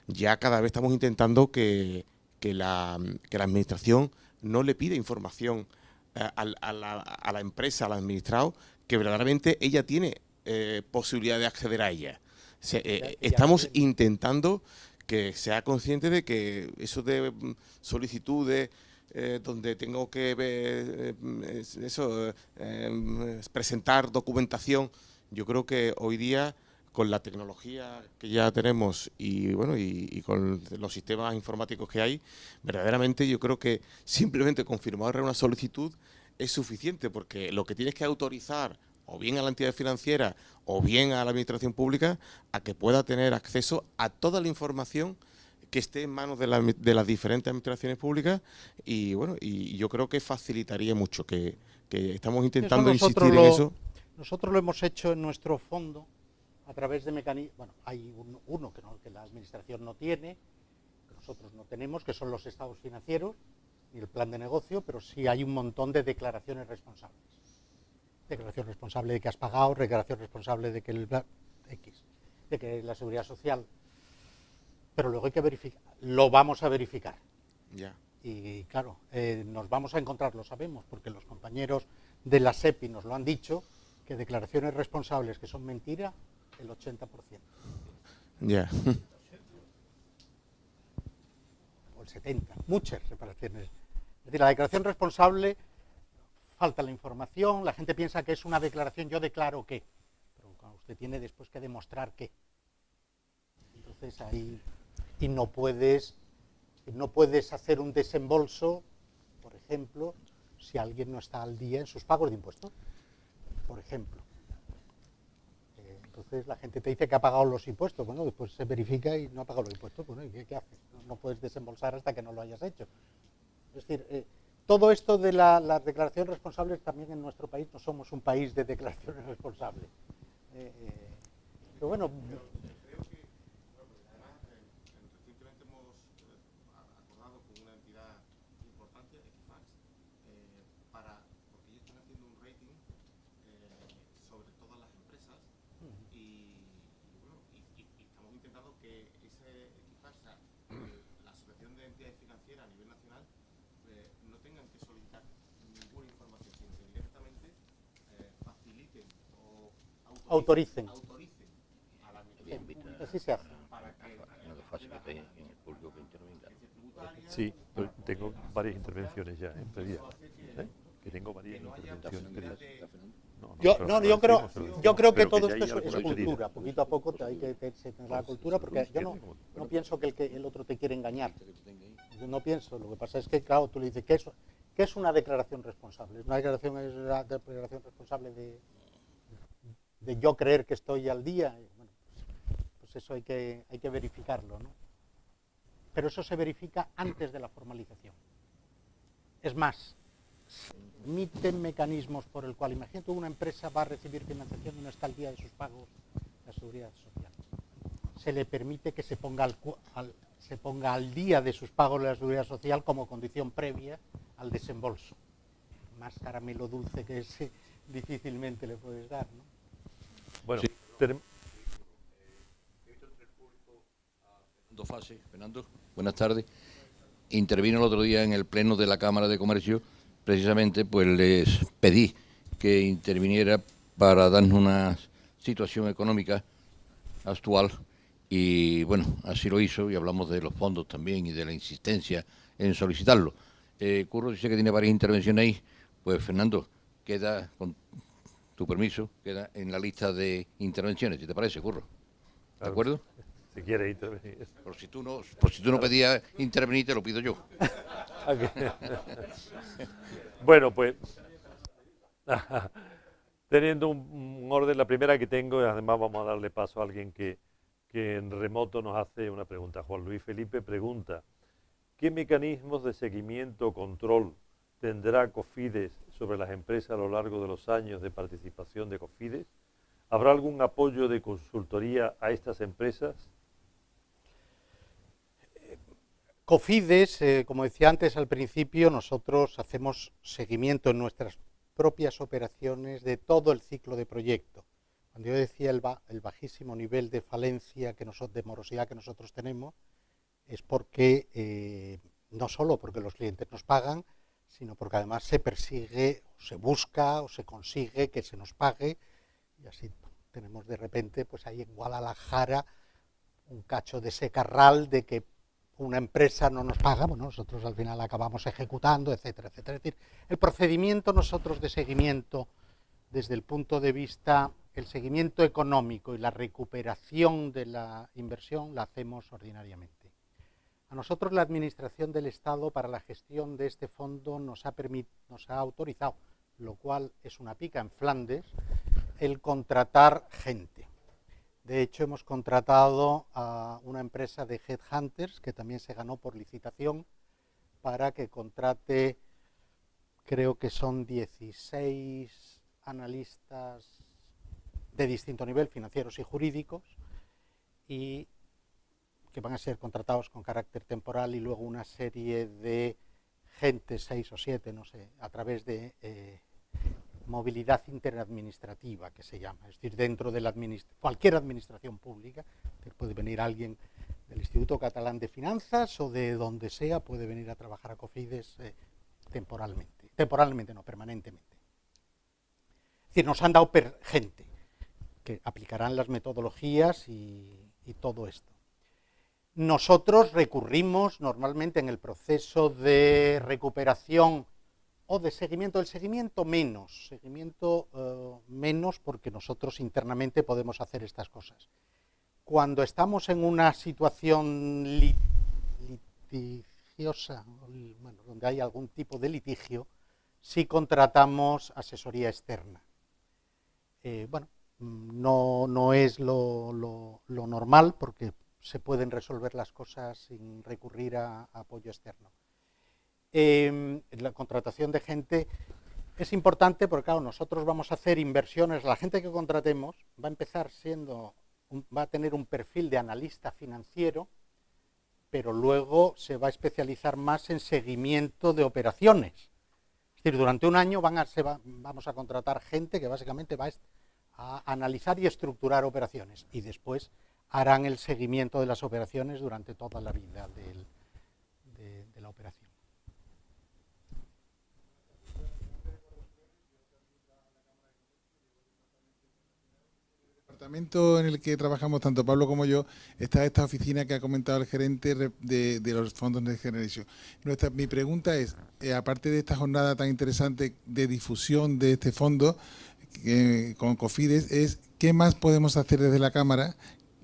Ya cada vez estamos intentando que la administración no le pide información a la empresa, al administrado, que verdaderamente ella tiene posibilidad de acceder a ella. Estamos intentando que sea consciente de que eso de solicitudes donde tengo que presentar documentación, yo creo que hoy día con la tecnología que ya tenemos y bueno y con los sistemas informáticos que hay, verdaderamente yo creo que simplemente confirmar una solicitud es suficiente, porque lo que tienes que autorizar o bien a la entidad financiera o bien a la administración pública a que pueda tener acceso a toda la información que esté en manos de las diferentes administraciones públicas y bueno, y yo creo que facilitaría mucho, que estamos intentando insistir en eso. Nosotros lo hemos hecho en nuestro fondo a través de mecanismos, bueno, hay uno que la administración no tiene, que nosotros no tenemos, que son los estados financieros y el plan de negocio, pero sí hay un montón de declaraciones responsables. Declaración responsable de que has pagado, declaración responsable de que de que la seguridad social, pero luego hay que verificar, lo vamos a verificar. Ya. Y claro, nos vamos a encontrar, lo sabemos, porque los compañeros de la SEPI nos lo han dicho, que declaraciones responsables que son mentira, el 80%. Ya. O el 70%, muchas reparaciones. Es decir, la declaración responsable, falta la información, la gente piensa que es una declaración, yo declaro que, pero cuando usted tiene después que demostrar que. Entonces ahí, y no puedes hacer un desembolso, por ejemplo, si alguien no está al día en sus pagos de impuestos, por ejemplo. Entonces la gente te dice que ha pagado los impuestos, bueno, después se verifica y no ha pagado los impuestos, bueno, ¿y qué haces? No puedes desembolsar hasta que no lo hayas hecho. Es decir, todo esto de las declaraciones responsables, también en nuestro país no somos un país de declaraciones responsables. Pero bueno, recientemente hemos acordado con una entidad importante, Equifax, porque ellos están haciendo un rating sobre todas las empresas y estamos intentando que ese Equifax, la Asociación de Entidades Financieras a nivel nacional, no tengan que solicitar ninguna información, sino que directamente faciliten o autoricen a la administración. así se hace. Sí, tengo varias intervenciones ya pedidas. Que tengo varias intervenciones pedidas. Yo creo que pero todo ya esto hay es alguna cultura. Poquito a poco hay que tener la cultura, porque yo no pienso que el otro te quiere engañar. Yo no pienso. Lo que pasa es que, claro, tú le dices, ¿qué es una declaración responsable? Una declaración es una declaración responsable de yo creer que estoy al día. Bueno, pues eso hay que verificarlo, ¿no? Pero eso se verifica antes de la formalización. Es más, emiten mecanismos por el cual, imagínate, una empresa va a recibir financiación y no está al día de sus pagos de la Seguridad Social. Se le permite que se ponga al día de sus pagos de la Seguridad Social como condición previa al desembolso. Más caramelo dulce que ese difícilmente le puedes dar, ¿no? Bueno, Sí. tenemos... Fernando, buenas tardes. Intervino el otro día en el pleno de la Cámara de Comercio, precisamente pues les pedí que interviniera para darnos una situación económica actual y bueno, así lo hizo y hablamos de los fondos también y de la insistencia en solicitarlo. Curro dice que tiene varias intervenciones ahí, pues Fernando, queda, con tu permiso, queda en la lista de intervenciones, ¿si te parece, Curro? ¿De acuerdo? Si quieres intervenir. Por si tú no pedías intervenir, te lo pido yo. Bueno, pues teniendo un orden, la primera que tengo, y además vamos a darle paso a alguien que en remoto nos hace una pregunta. Juan Luis Felipe pregunta, ¿qué mecanismos de seguimiento o control tendrá Cofides sobre las empresas a lo largo de los años de participación de Cofides? ¿Habrá algún apoyo de consultoría a estas empresas? Cofides, como decía antes al principio, nosotros hacemos seguimiento en nuestras propias operaciones de todo el ciclo de proyecto. Cuando yo decía el bajísimo nivel de falencia, de morosidad que nosotros tenemos, es porque, no solo porque los clientes nos pagan, sino porque además se persigue, o se busca, o se consigue que se nos pague, y así tenemos de repente, pues ahí en Guadalajara, un cacho de secarral de que una empresa no nos paga, bueno, nosotros al final acabamos ejecutando, etcétera, etcétera. Es decir, el procedimiento nosotros de seguimiento, desde el punto de vista, el seguimiento económico y la recuperación de la inversión, la hacemos ordinariamente. A nosotros la Administración del Estado para la gestión de este fondo nos ha autorizado, lo cual es una pica en Flandes, el contratar gente. De hecho, hemos contratado a una empresa de headhunters, que también se ganó por licitación, para que contrate, creo que son 16 analistas de distinto nivel, financieros y jurídicos, y que van a ser contratados con carácter temporal, y luego una serie de gente, 6 o 7, no sé, a través de movilidad interadministrativa, que se llama, es decir, dentro de cualquier administración pública, puede venir alguien del Instituto Catalán de Finanzas o de donde sea, puede venir a trabajar a Cofides temporalmente no, permanentemente. Es decir, nos han dado gente que aplicarán las metodologías y todo esto. Nosotros recurrimos normalmente en el proceso de recuperación o de seguimiento, del seguimiento menos porque nosotros internamente podemos hacer estas cosas. Cuando estamos en una situación litigiosa, bueno, donde hay algún tipo de litigio, sí contratamos asesoría externa. Bueno, no es lo normal porque se pueden resolver las cosas sin recurrir a apoyo externo. La contratación de gente es importante porque, claro, nosotros vamos a hacer inversiones. La gente que contratemos va a empezar va a tener un perfil de analista financiero, pero luego se va a especializar más en seguimiento de operaciones. Es decir, durante un año vamos a contratar gente que básicamente va a analizar y estructurar operaciones y después harán el seguimiento de las operaciones durante toda la vida de la operación. El departamento en el que trabajamos tanto Pablo como yo está esta oficina que ha comentado el gerente de los fondos Next Generation. Mi pregunta es, aparte de esta jornada tan interesante de difusión de este fondo con Cofides, es ¿qué más podemos hacer desde la Cámara?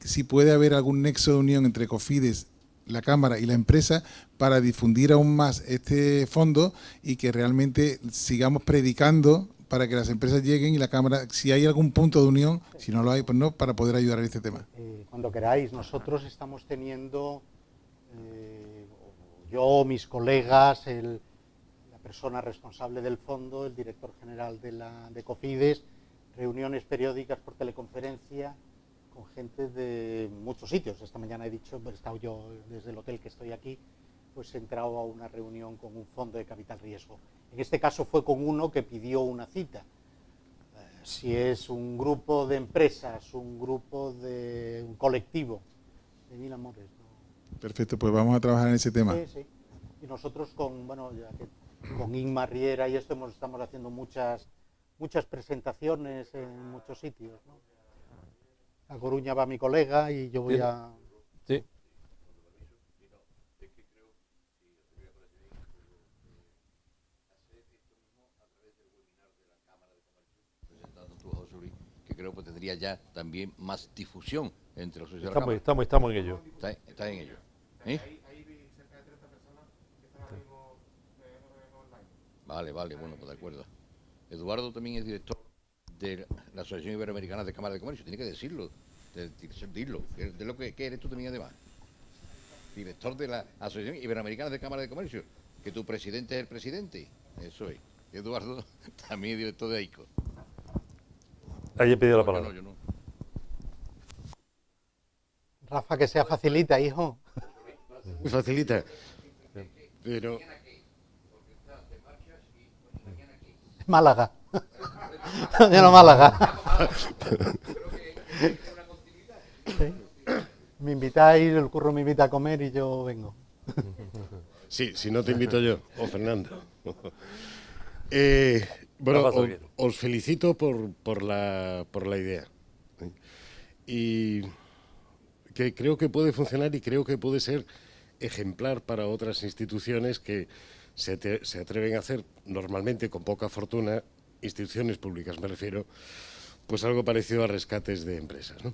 Si puede haber algún nexo de unión entre Cofides, la Cámara y la empresa para difundir aún más este fondo y que realmente sigamos predicando para que las empresas lleguen y la Cámara, si hay algún punto de unión, si no lo hay, pues no, para poder ayudar en este tema. Cuando queráis, nosotros estamos teniendo, yo, mis colegas, la persona responsable del fondo, el director general de Cofides, reuniones periódicas por teleconferencia con gente de muchos sitios. Esta mañana he estado yo desde el hotel que estoy aquí, pues he entrado a una reunión con un fondo de capital riesgo. En este caso fue con uno que pidió una cita. Si es un grupo de empresas, un colectivo de mil amores. ¿No? Perfecto, pues vamos a trabajar en ese tema. Sí, sí. Y nosotros con Inma Riera y esto estamos haciendo muchas presentaciones en muchos sitios, ¿no? A Coruña va mi colega y yo voy a... Sí. Que creo que tendría ya también más difusión entre los socios de la Cámara. Estamos en ello. Está en ello. ¿Eh? Vale, bueno, pues de acuerdo. Eduardo también es director de la Asociación Iberoamericana de Cámara de Comercio. Tiene que decirlo, dilo. De lo que eres tú también además. Director de la Asociación Iberoamericana de Cámara de Comercio. Que tu presidente es el presidente. Eso es. Eduardo también es director de AICO. Ahí he pedido la palabra. No, yo no. Rafa, que sea facilita, hijo. Facilita. Pero... Málaga. Mañana Málaga. Sí. Me invitáis, el curro me invita a comer y yo vengo. Sí, si no te invito yo, o Fernando. Bueno, os felicito por la idea. Y que creo que puede funcionar y creo que puede ser ejemplar para otras instituciones que se atreven a hacer, normalmente con poca fortuna, instituciones públicas me refiero, pues algo parecido a rescates de empresas, ¿no?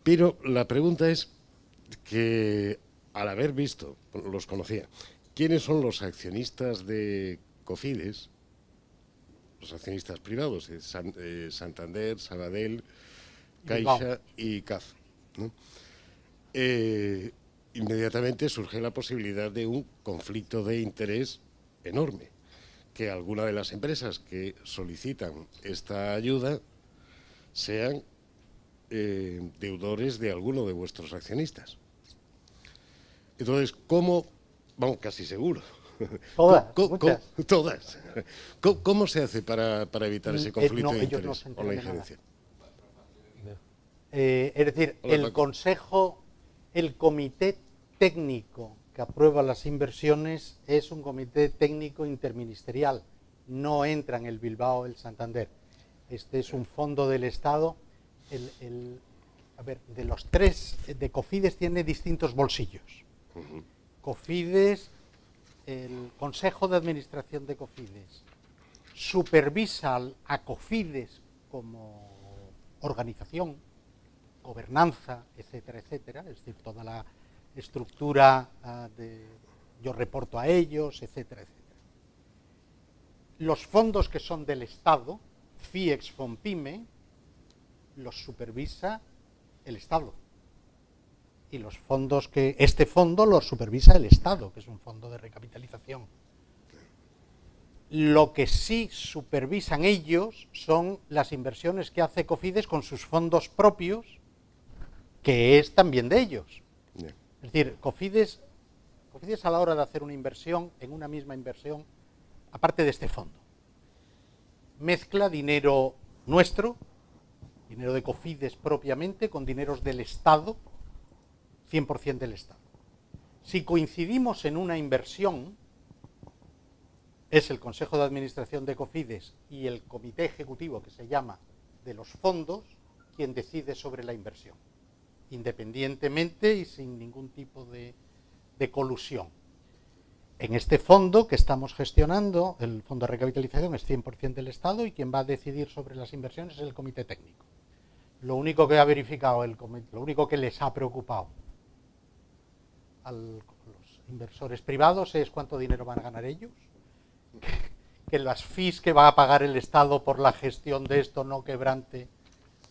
Pero la pregunta es que, al haber visto, los conocía, ¿quiénes son los accionistas de Cofides? Los accionistas privados, Santander, Sabadell, Caixa y CAF, ¿no? Inmediatamente surge la posibilidad de un conflicto de interés enorme, que alguna de las empresas que solicitan esta ayuda sean deudores de alguno de vuestros accionistas. Entonces, ¿cómo? Vamos, casi seguro. Todas. ¿Cómo se hace para evitar ese conflicto de interés o la injerencia? Es decir, el Consejo, el Comité Técnico que aprueba las inversiones es un comité técnico interministerial, no entra en el Bilbao el Santander. Este es un fondo del Estado. A ver, de los tres, de Cofides tiene distintos bolsillos. Cofides, el Consejo de Administración de Cofides supervisa a Cofides como organización, gobernanza, etcétera, etcétera, es decir, toda la estructura yo reporto a ellos, etcétera, etcétera. Los fondos que son del Estado, FIEX, FONPYME, los supervisa el Estado. Y los fondos este fondo los supervisa el Estado, que es un fondo de recapitalización. Lo que sí supervisan ellos son las inversiones que hace Cofides con sus fondos propios, que es también de ellos. Yeah. Es decir, Cofides a la hora de hacer una inversión, en una misma inversión, aparte de este fondo, mezcla dinero nuestro, dinero de Cofides propiamente, con dineros del Estado, 100% del Estado. Si coincidimos en una inversión, es el Consejo de Administración de Cofides y el Comité Ejecutivo, que se llama, de los fondos, quien decide sobre la inversión, independientemente y sin ningún tipo de colusión. En este fondo que estamos gestionando, el fondo de recapitalización es 100% del Estado y quien va a decidir sobre las inversiones es el Comité Técnico. Lo único que ha verificado, lo único que les ha preocupado a los inversores privados es cuánto dinero van a ganar ellos, que las fees que va a pagar el Estado por la gestión de esto no quebrante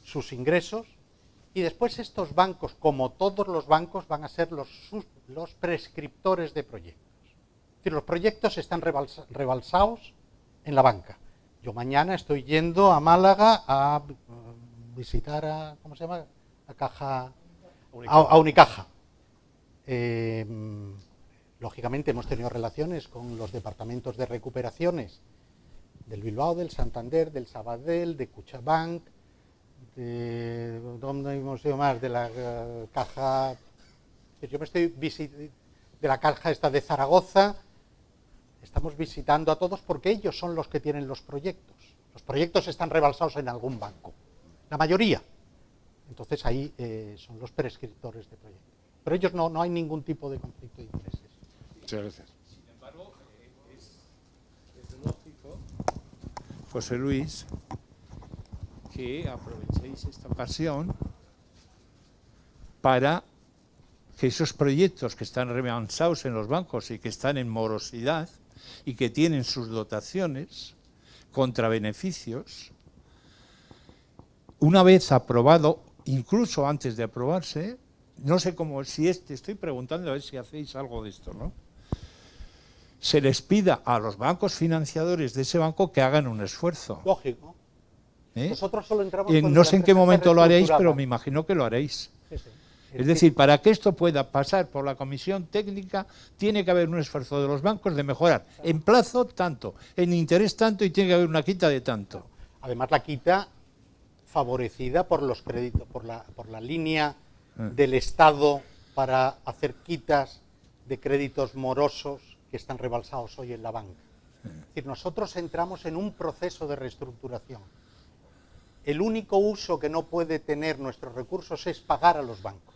sus ingresos. Y después estos bancos, como todos los bancos, van a ser los prescriptores de proyectos. Es decir, los proyectos están rebalsados en la banca. Yo mañana estoy yendo a Málaga a visitar a, ¿cómo se llama? A Unicaja. Lógicamente hemos tenido relaciones con los departamentos de recuperaciones del Bilbao, del Santander, del Sabadell, de Cuchabank, ¿dónde hemos ido más? De la caja, yo me estoy visitando, de la caja esta de Zaragoza, estamos visitando a todos porque ellos son los que tienen los proyectos. Los proyectos están rebalsados en algún banco, la mayoría. Entonces ahí son los prescriptores de proyectos. Pero ellos no hay ningún tipo de conflicto de intereses. Muchas gracias. Sin embargo, es lógico, José Luis, que aprovechéis esta ocasión para que esos proyectos que están remansados en los bancos y que están en morosidad y que tienen sus dotaciones contra beneficios, una vez aprobado, incluso antes de aprobarse, no sé cómo, estoy preguntando a ver si hacéis algo de esto, ¿no? Se les pida a los bancos financiadores de ese banco que hagan un esfuerzo. Lógico. Nosotros solo entramos no sé en qué momento lo haréis, pero me imagino que lo haréis. Sí, sí. Es decir, para que esto pueda pasar por la comisión técnica, tiene que haber un esfuerzo de los bancos de mejorar en plazo tanto, en interés tanto y tiene que haber una quita de tanto. Además, la quita favorecida por los créditos, por la línea del Estado para hacer quitas de créditos morosos que están rebalsados hoy en la banca. Es decir, nosotros entramos en un proceso de reestructuración. El único uso que no puede tener nuestros recursos es pagar a los bancos.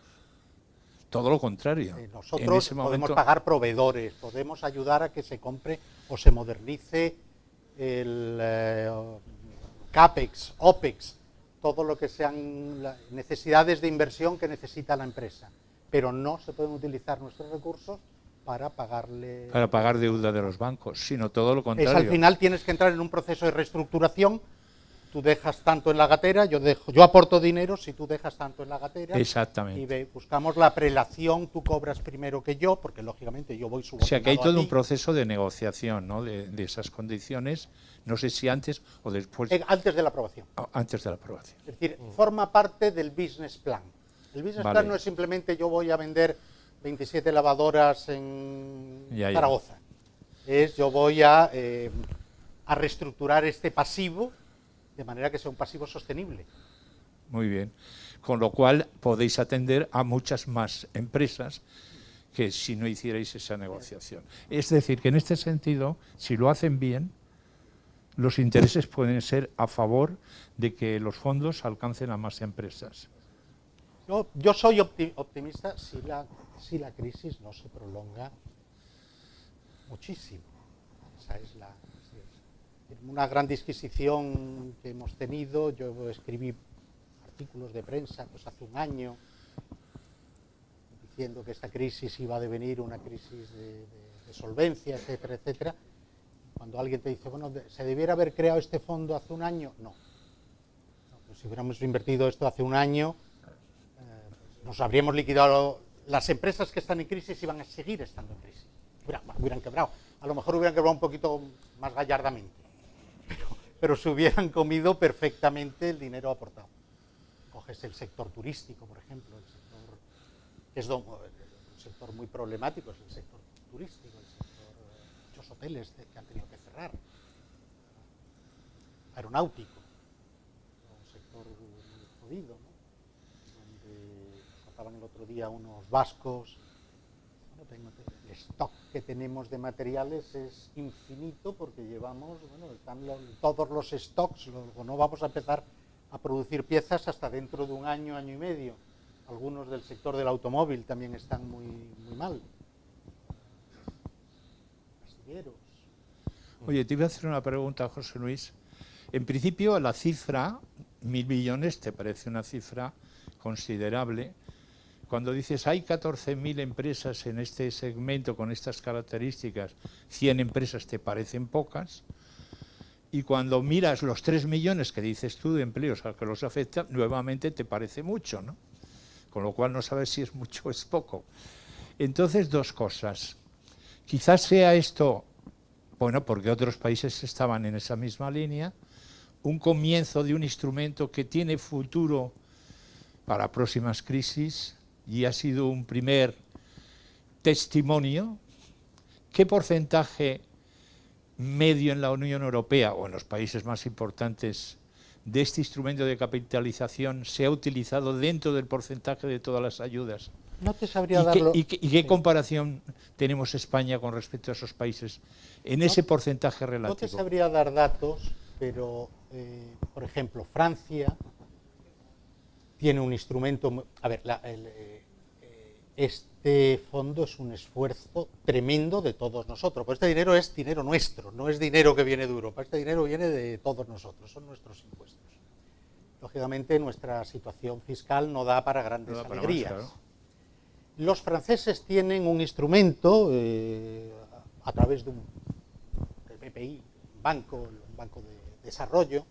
Todo lo contrario. Nosotros podemos pagar proveedores, podemos ayudar a que se compre o se modernice el CAPEX, OPEX, todo lo que sean las necesidades de inversión que necesita la empresa. Pero no se pueden utilizar nuestros recursos para pagarle... Para pagar deuda de los bancos, sino todo lo contrario. Al final tienes que entrar en un proceso de reestructuración. Tú dejas tanto en la gatera, yo aporto dinero si tú dejas tanto en la gatera. Exactamente. Y buscamos la prelación, tú cobras primero que yo, porque lógicamente yo voy subordinado. O sea que hay todo un proceso de negociación, ¿no? de esas condiciones, no sé si antes o después. Antes de la aprobación. Antes de la aprobación. Es decir, forma parte del business plan. El business plan no es simplemente yo voy a vender 27 lavadoras en Zaragoza. Es yo voy a reestructurar este pasivo de manera que sea un pasivo sostenible. Muy bien. Con lo cual podéis atender a muchas más empresas que si no hicierais esa negociación. Es decir, que en este sentido, si lo hacen bien, los intereses pueden ser a favor de que los fondos alcancen a más empresas. Yo soy optimista si la crisis no se prolonga muchísimo. Esa es una gran disquisición que hemos tenido. Yo escribí artículos de prensa pues hace un año diciendo que esta crisis iba a devenir una crisis de solvencia, etcétera, etcétera. Cuando alguien te dice, bueno, ¿se debiera haber creado este fondo hace un año? No. Pues si hubiéramos invertido esto hace un año, nos habríamos liquidado. Las empresas que están en crisis iban a seguir estando en crisis. Hubieran quebrado. A lo mejor hubieran quebrado un poquito más gallardamente, pero se hubieran comido perfectamente el dinero aportado. Coges el sector turístico, por ejemplo, el sector, que es un sector muy problemático, es el sector turístico, el sector, muchos hoteles que han tenido que cerrar, aeronáutico, un sector muy jodido, ¿no? Donde contaban el otro día unos vascos. El stock que tenemos de materiales es infinito porque llevamos, bueno, están todos los stocks, luego no vamos a empezar a producir piezas hasta dentro de un año, año y medio. Algunos del sector del automóvil también están muy mal. Astilleros. Oye, te iba a hacer una pregunta, José Luis. En principio, la cifra, 1.000 millones, te parece una cifra considerable. Cuando dices hay 14.000 empresas en este segmento con estas características, 100 empresas te parecen pocas, y cuando miras los 3 millones que dices tú de empleos a los que los afecta, nuevamente te parece mucho, ¿no? Con lo cual no sabes si es mucho o es poco. Entonces, dos cosas. Quizás sea esto, bueno, porque otros países estaban en esa misma línea, un comienzo de un instrumento que tiene futuro para próximas crisis, y ha sido un primer testimonio. ¿Qué porcentaje medio en la Unión Europea o en los países más importantes de este instrumento de capitalización se ha utilizado dentro del porcentaje de todas las ayudas? No te sabría darlo. ¿Y qué comparación tenemos España con respecto a esos países en ese porcentaje relativo? No te sabría dar datos, pero, por ejemplo, Francia tiene un instrumento. A ver, este fondo es un esfuerzo tremendo de todos nosotros. Pues este dinero es dinero nuestro, no es dinero que viene de Europa. Este dinero viene de todos nosotros, son nuestros impuestos. Lógicamente, nuestra situación fiscal no da para grandes alegrías. Más, claro. Los franceses tienen un instrumento a través de del BPI, un banco de desarrollo,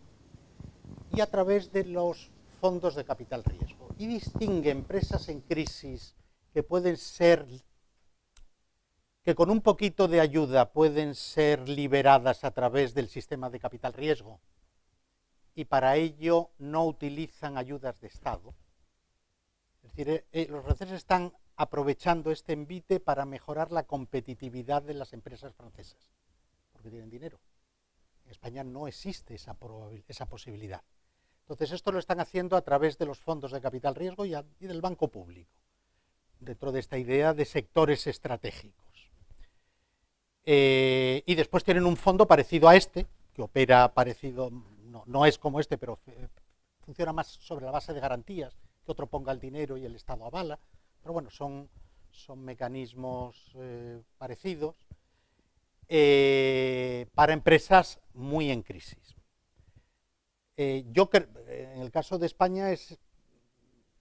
y a través de los fondos de capital riesgo, y distingue empresas en crisis que pueden ser, que con un poquito de ayuda pueden ser liberadas a través del sistema de capital riesgo, y para ello no utilizan ayudas de Estado. Es decir, los franceses están aprovechando este envite para mejorar la competitividad de las empresas francesas, porque tienen dinero. En España no existe esa posibilidad. Entonces, esto lo están haciendo a través de los fondos de capital riesgo y del banco público, dentro de esta idea de sectores estratégicos. Y después tienen un fondo parecido a este, que opera parecido, no es como este, pero funciona más sobre la base de garantías, que otro ponga el dinero y el Estado avala, pero bueno, son mecanismos parecidos para empresas muy en crisis. En el caso de España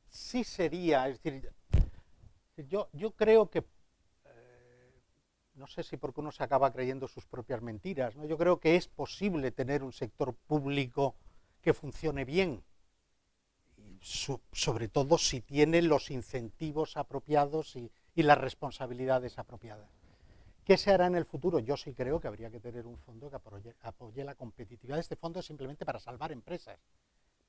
sí sería, es decir, yo creo que, no sé si porque uno se acaba creyendo sus propias mentiras, ¿no? Yo creo que es posible tener un sector público que funcione bien, sobre todo si tiene los incentivos apropiados y las responsabilidades apropiadas. ¿Qué se hará en el futuro? Yo sí creo que habría que tener un fondo que apoye la competitividad. Este fondo es simplemente para salvar empresas,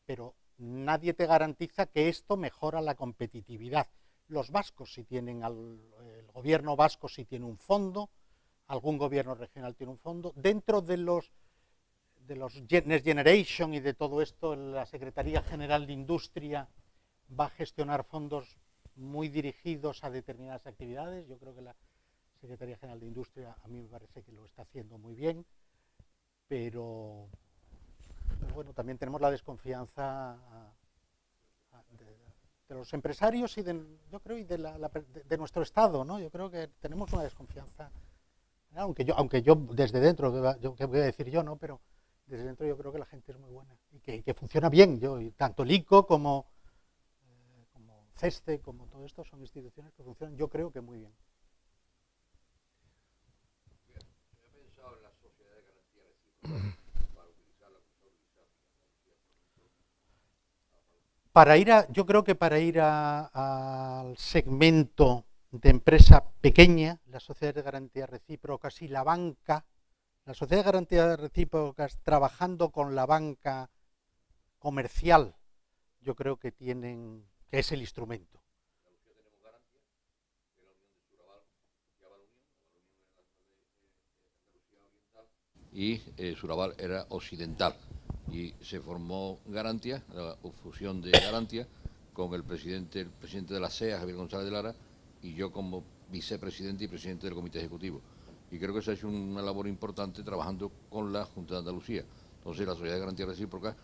pero nadie te garantiza que esto mejora la competitividad. Los vascos sí tienen, el gobierno vasco sí tiene un fondo, algún gobierno regional tiene un fondo. Dentro de los Next Generation y de todo esto, la Secretaría General de Industria va a gestionar fondos muy dirigidos a determinadas actividades. Yo creo que la Secretaría General de Industria, a mí me parece que lo está haciendo muy bien. pero bueno, también tenemos la desconfianza de los empresarios y yo creo, y de nuestro Estado, ¿no? Yo creo que tenemos una desconfianza, aunque yo desde dentro, ¿qué voy a decir yo, no? Pero desde dentro yo creo que la gente es muy buena y que funciona bien. Y tanto el ICO como CESTE, como todo esto, son instituciones que funcionan, yo creo que muy bien. Yo creo que para ir al segmento de empresa pequeña, las sociedades de garantía recíprocas y la banca, las sociedades de garantía recíprocas trabajando con la banca comercial, yo creo que es el instrumento. Y Suraval era occidental. Y se formó Garantia, la fusión de Garantia, con el presidente de la SEA, Javier González de Lara, y yo como vicepresidente y presidente del comité ejecutivo. Y creo que se ha hecho una labor importante trabajando con la Junta de Andalucía. Entonces, las sociedades de garantía recíproca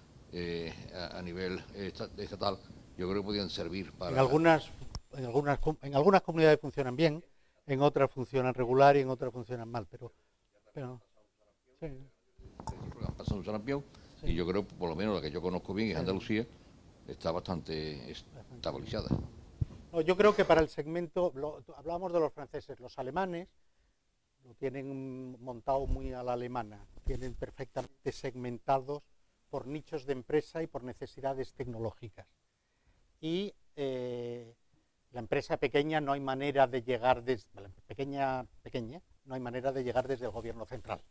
a nivel estatal, yo creo que podían servir para... En algunas comunidades funcionan bien, en otras funcionan regular y en otras funcionan mal, pero sí. Han pasado un sarampión. Sí. Y yo creo, por lo menos la que yo conozco bien, es Andalucía, está bastante estabilizada. No, yo creo que para el segmento, hablábamos de los franceses, los alemanes lo tienen montado muy a la alemana, tienen perfectamente segmentados por nichos de empresa y por necesidades tecnológicas. Y la empresa pequeña no hay manera de llegar pequeña, no hay manera de llegar desde el gobierno central.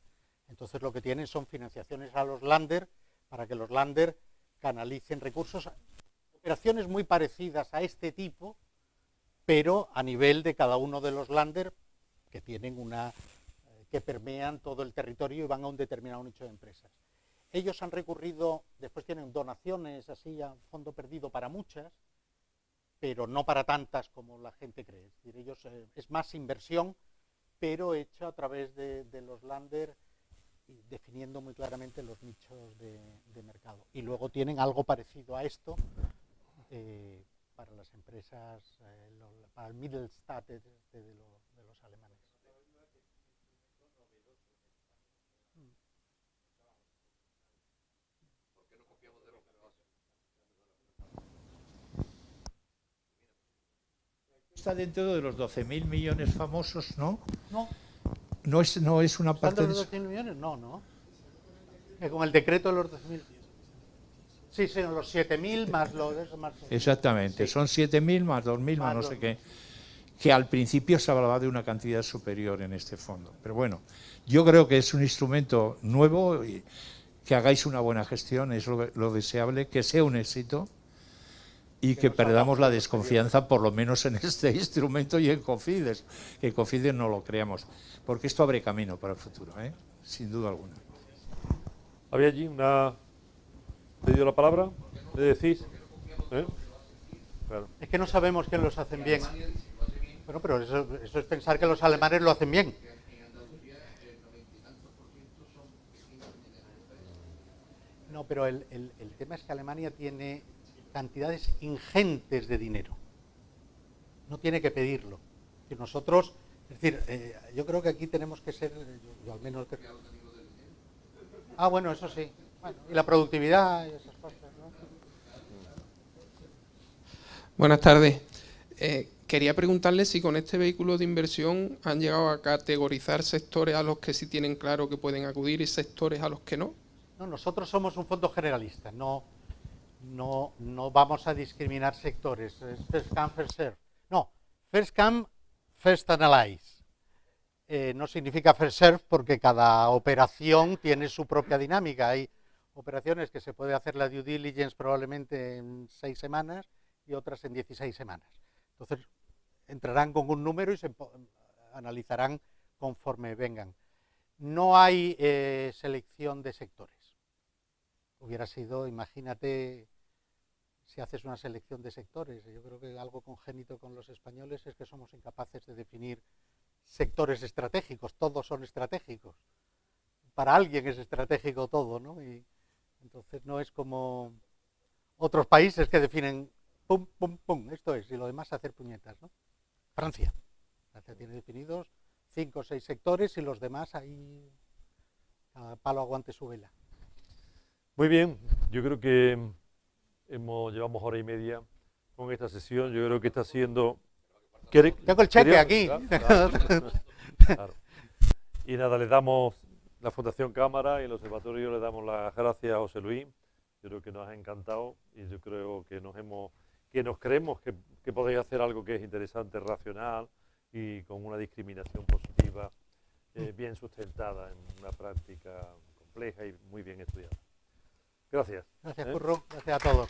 Entonces lo que tienen son financiaciones a los Länder para que los Länder canalicen recursos, operaciones muy parecidas a este tipo, pero a nivel de cada uno de los Länder que tienen que permean todo el territorio y van a un determinado nicho de empresas. Ellos han recurrido, después tienen donaciones así a fondo perdido para muchas, pero no para tantas como la gente cree. Es decir, ellos es más inversión, pero hecha a través de los Länder, y definiendo muy claramente los nichos de mercado. Y luego tienen algo parecido a esto para las empresas, para el Mittelstand de los alemanes. Está dentro de los 12.000 millones famosos, ¿no? No. No es una parte de los 12.000 millones, no. Con el decreto de los 12.000. Sí, los 7.000 más lo de eso más. Exactamente, sí. Son 7.000 más 2.000 más no sé qué. Que al principio se hablaba de una cantidad superior en este fondo. Pero bueno, yo creo que es un instrumento nuevo y que hagáis una buena gestión, es lo deseable, que sea un éxito y que perdamos la desconfianza por lo menos en este instrumento y en Cofides, que Cofides no lo creamos, porque esto abre camino para el futuro, sin duda alguna. Había allí una... ¿Pedido la palabra? ¿Le decís? Claro. Es que no sabemos quién los hacen bien. Bueno, pero eso es pensar que los alemanes lo hacen bien. No, pero el tema es que Alemania tiene cantidades ingentes de dinero. No tiene que pedirlo. Y nosotros, es decir, yo creo que aquí tenemos que ser, yo al menos... bueno, eso sí. Bueno, y la productividad y esas cosas, ¿no? Buenas tardes. Quería preguntarle si con este vehículo de inversión han llegado a categorizar sectores a los que sí tienen claro que pueden acudir y sectores a los que no. No, nosotros somos un fondo generalista, no vamos a discriminar sectores. Es first come, first serve. No, first come, first analyze. No significa first serve porque cada operación tiene su propia dinámica. Hay operaciones que se puede hacer la due diligence probablemente en 6 semanas y otras en 16 semanas. Entonces entrarán con un número y se analizarán conforme vengan. No hay selección de sectores. Hubiera sido, imagínate, si haces una selección de sectores. Yo creo que algo congénito con los españoles es que somos incapaces de definir sectores estratégicos. Todos son estratégicos. para alguien es estratégico todo, ¿no? Y entonces no es como otros países que definen pum, pum, pum, esto es, y lo demás hacer puñetas, ¿no? Francia tiene definidos 5 o 6 sectores y los demás ahí cada palo aguante su vela. Muy bien, yo creo que llevamos hora y media con esta sesión. Yo creo que está siendo... Tengo el cheque aquí. Claro. Y nada, le damos, la Fundación Cámara y el Observatorio le damos las gracias a José Luis. Yo creo que nos ha encantado y yo creo que nos creemos que podéis hacer algo que es interesante, racional y con una discriminación positiva bien sustentada en una práctica compleja y muy bien estudiada. Gracias. Gracias, Curro. Gracias a todos.